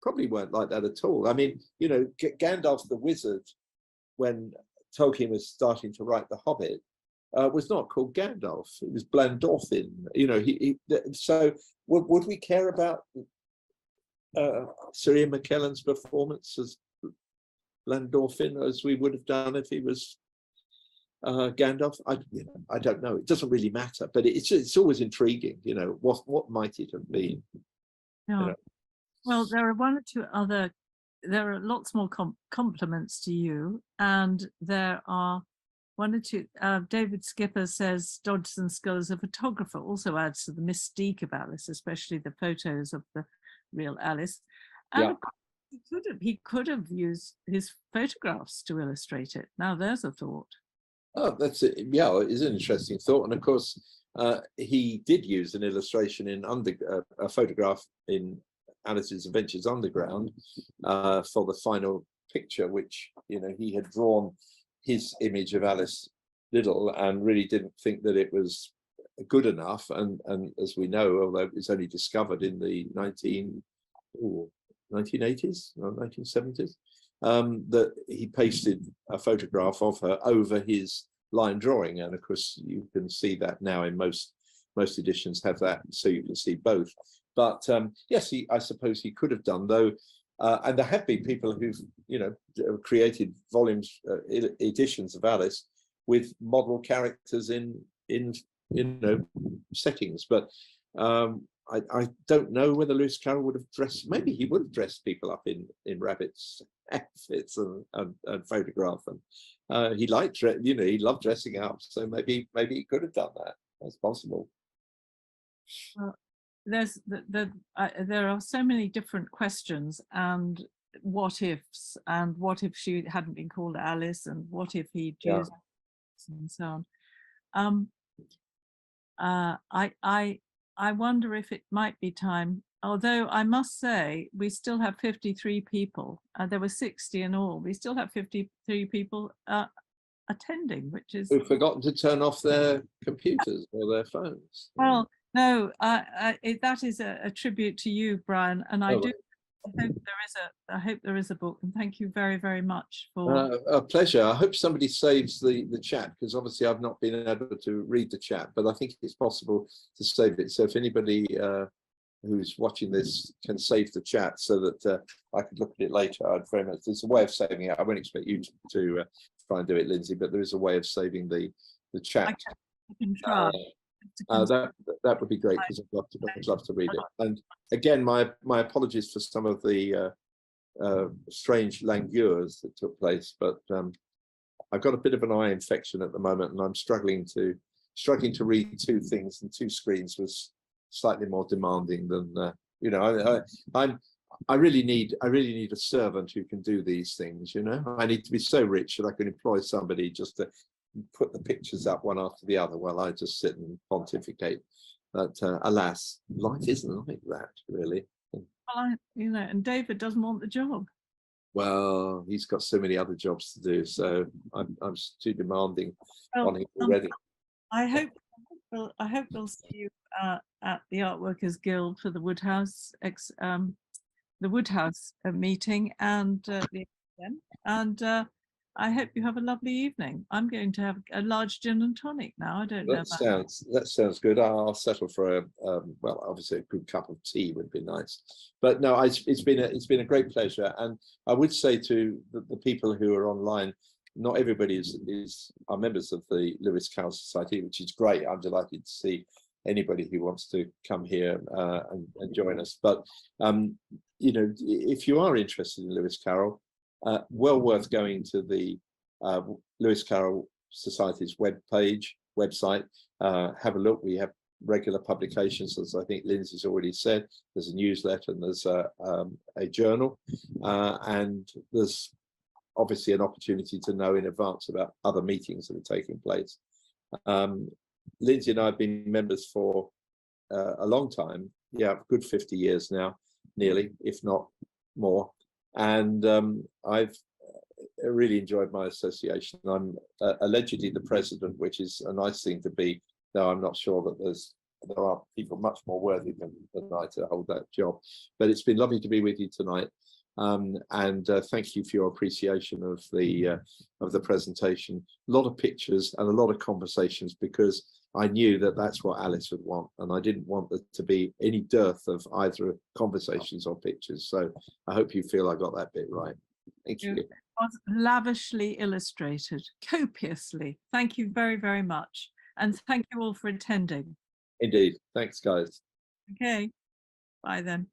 probably weren't like that at all. I mean, you know, Gandalf the Wizard, when Tolkien was starting to write The Hobbit, was not called Gandalf. It was Blandorfin. You know, so would we care about Sir Ian McKellen's performance as Blandorfin as we would have done if he was Gandalf? I don't know. It doesn't really matter, but it's always intriguing. You know, what might it have been? Yeah. You know? Well, there are one or two other. There are lots more compliments to you, and there are one or two. David Skipper says Dodgson's skill as a photographer also adds to the mystique of Alice, especially the photos of the real Alice. And Yeah. he could have used his photographs to illustrate it. Now there's a thought. Oh, that's it. Yeah, it's an interesting thought. And of course, he did use an illustration in a photograph in Alice's Adventures Underground for the final picture, which, you know, he had drawn his image of Alice Liddell and really didn't think that it was good enough. And as we know, although it was only discovered in the 1980s or 1970s, that he pasted a photograph of her over his line drawing. And of course, you can see that now in most editions have that, so you can see both. But yes, I suppose he could have done, though. And there have been people who've, you know, created volumes, editions of Alice with model characters in you know, settings. But I don't know whether Lewis Carroll would have dressed. Maybe he would have dressed people up in rabbits' outfits and photograph them. He liked, you know, he loved dressing up. So maybe he could have done that. That's possible. Well, there are so many different questions and what ifs, and what if she hadn't been called Alice, and what if he'd used and so on. I wonder if it might be time, although I must say we still have 53 people. There were 60 in all. We still have 53 people attending, which is... Who've forgotten to turn off their computers or their phones. Well, no, that is a tribute to you, Brian, and I hope there is a book, and thank you very, very much for... A pleasure. I hope somebody saves the chat, because obviously I've not been able to read the chat, but I think it's possible to save it. So if anybody who's watching this can save the chat so that I could look at it later, I'd very much... There's a way of saving it. I won't expect you to try and do it, Lindsay, but there is a way of saving the chat. I can try. That would be great, because I'd love to read it. And again, my apologies for some of the strange langueurs that took place, but I've got a bit of an eye infection at the moment, and I'm struggling to read two things, and two screens was slightly more demanding than you know. I really need a servant who can do these things. You know, I need to be so rich that I can employ somebody just to put the pictures up one after the other while I just sit and pontificate. But alas, life isn't like that, really. Well, you know, and David doesn't want the job. Well, he's got so many other jobs to do, so I'm too demanding Well, on him already. I hope we'll see you at the Artworkers Guild for the Woodhouse meeting and the event. And I hope you have a lovely evening. I'm going to have a large gin and tonic now. I don't know about That sounds good. I'll settle for well, obviously a good cup of tea would be nice. But no, it's been a great pleasure. And I would say to the people who are online, not everybody are members of the Lewis Carroll Society, which is great. I'm delighted to see anybody who wants to come here and join us. But you know, if you are interested in Lewis Carroll, well worth going to the Lewis Carroll Society's website. Have a look. We have regular publications, as I think Lindsay's already said. There's a newsletter and there's a journal, and there's obviously an opportunity to know in advance about other meetings that are taking place. Lindsay and I have been members for a long time, yeah, good 50 years now, nearly, if not more. And I've really enjoyed my association. I'm allegedly the president, which is a nice thing to be, though I'm not sure that there are people much more worthy than I to hold that job. But it's been lovely to be with you tonight. And thank you for your appreciation of the presentation. A lot of pictures and a lot of conversations, because I knew that that's what Alice would want, and I didn't want there to be any dearth of either conversations or pictures. So I hope you feel I got that bit right. Thank you. it. Was lavishly illustrated, copiously. Thank you very, very much. And thank you all for attending. Indeed. Thanks, guys. Okay, bye then.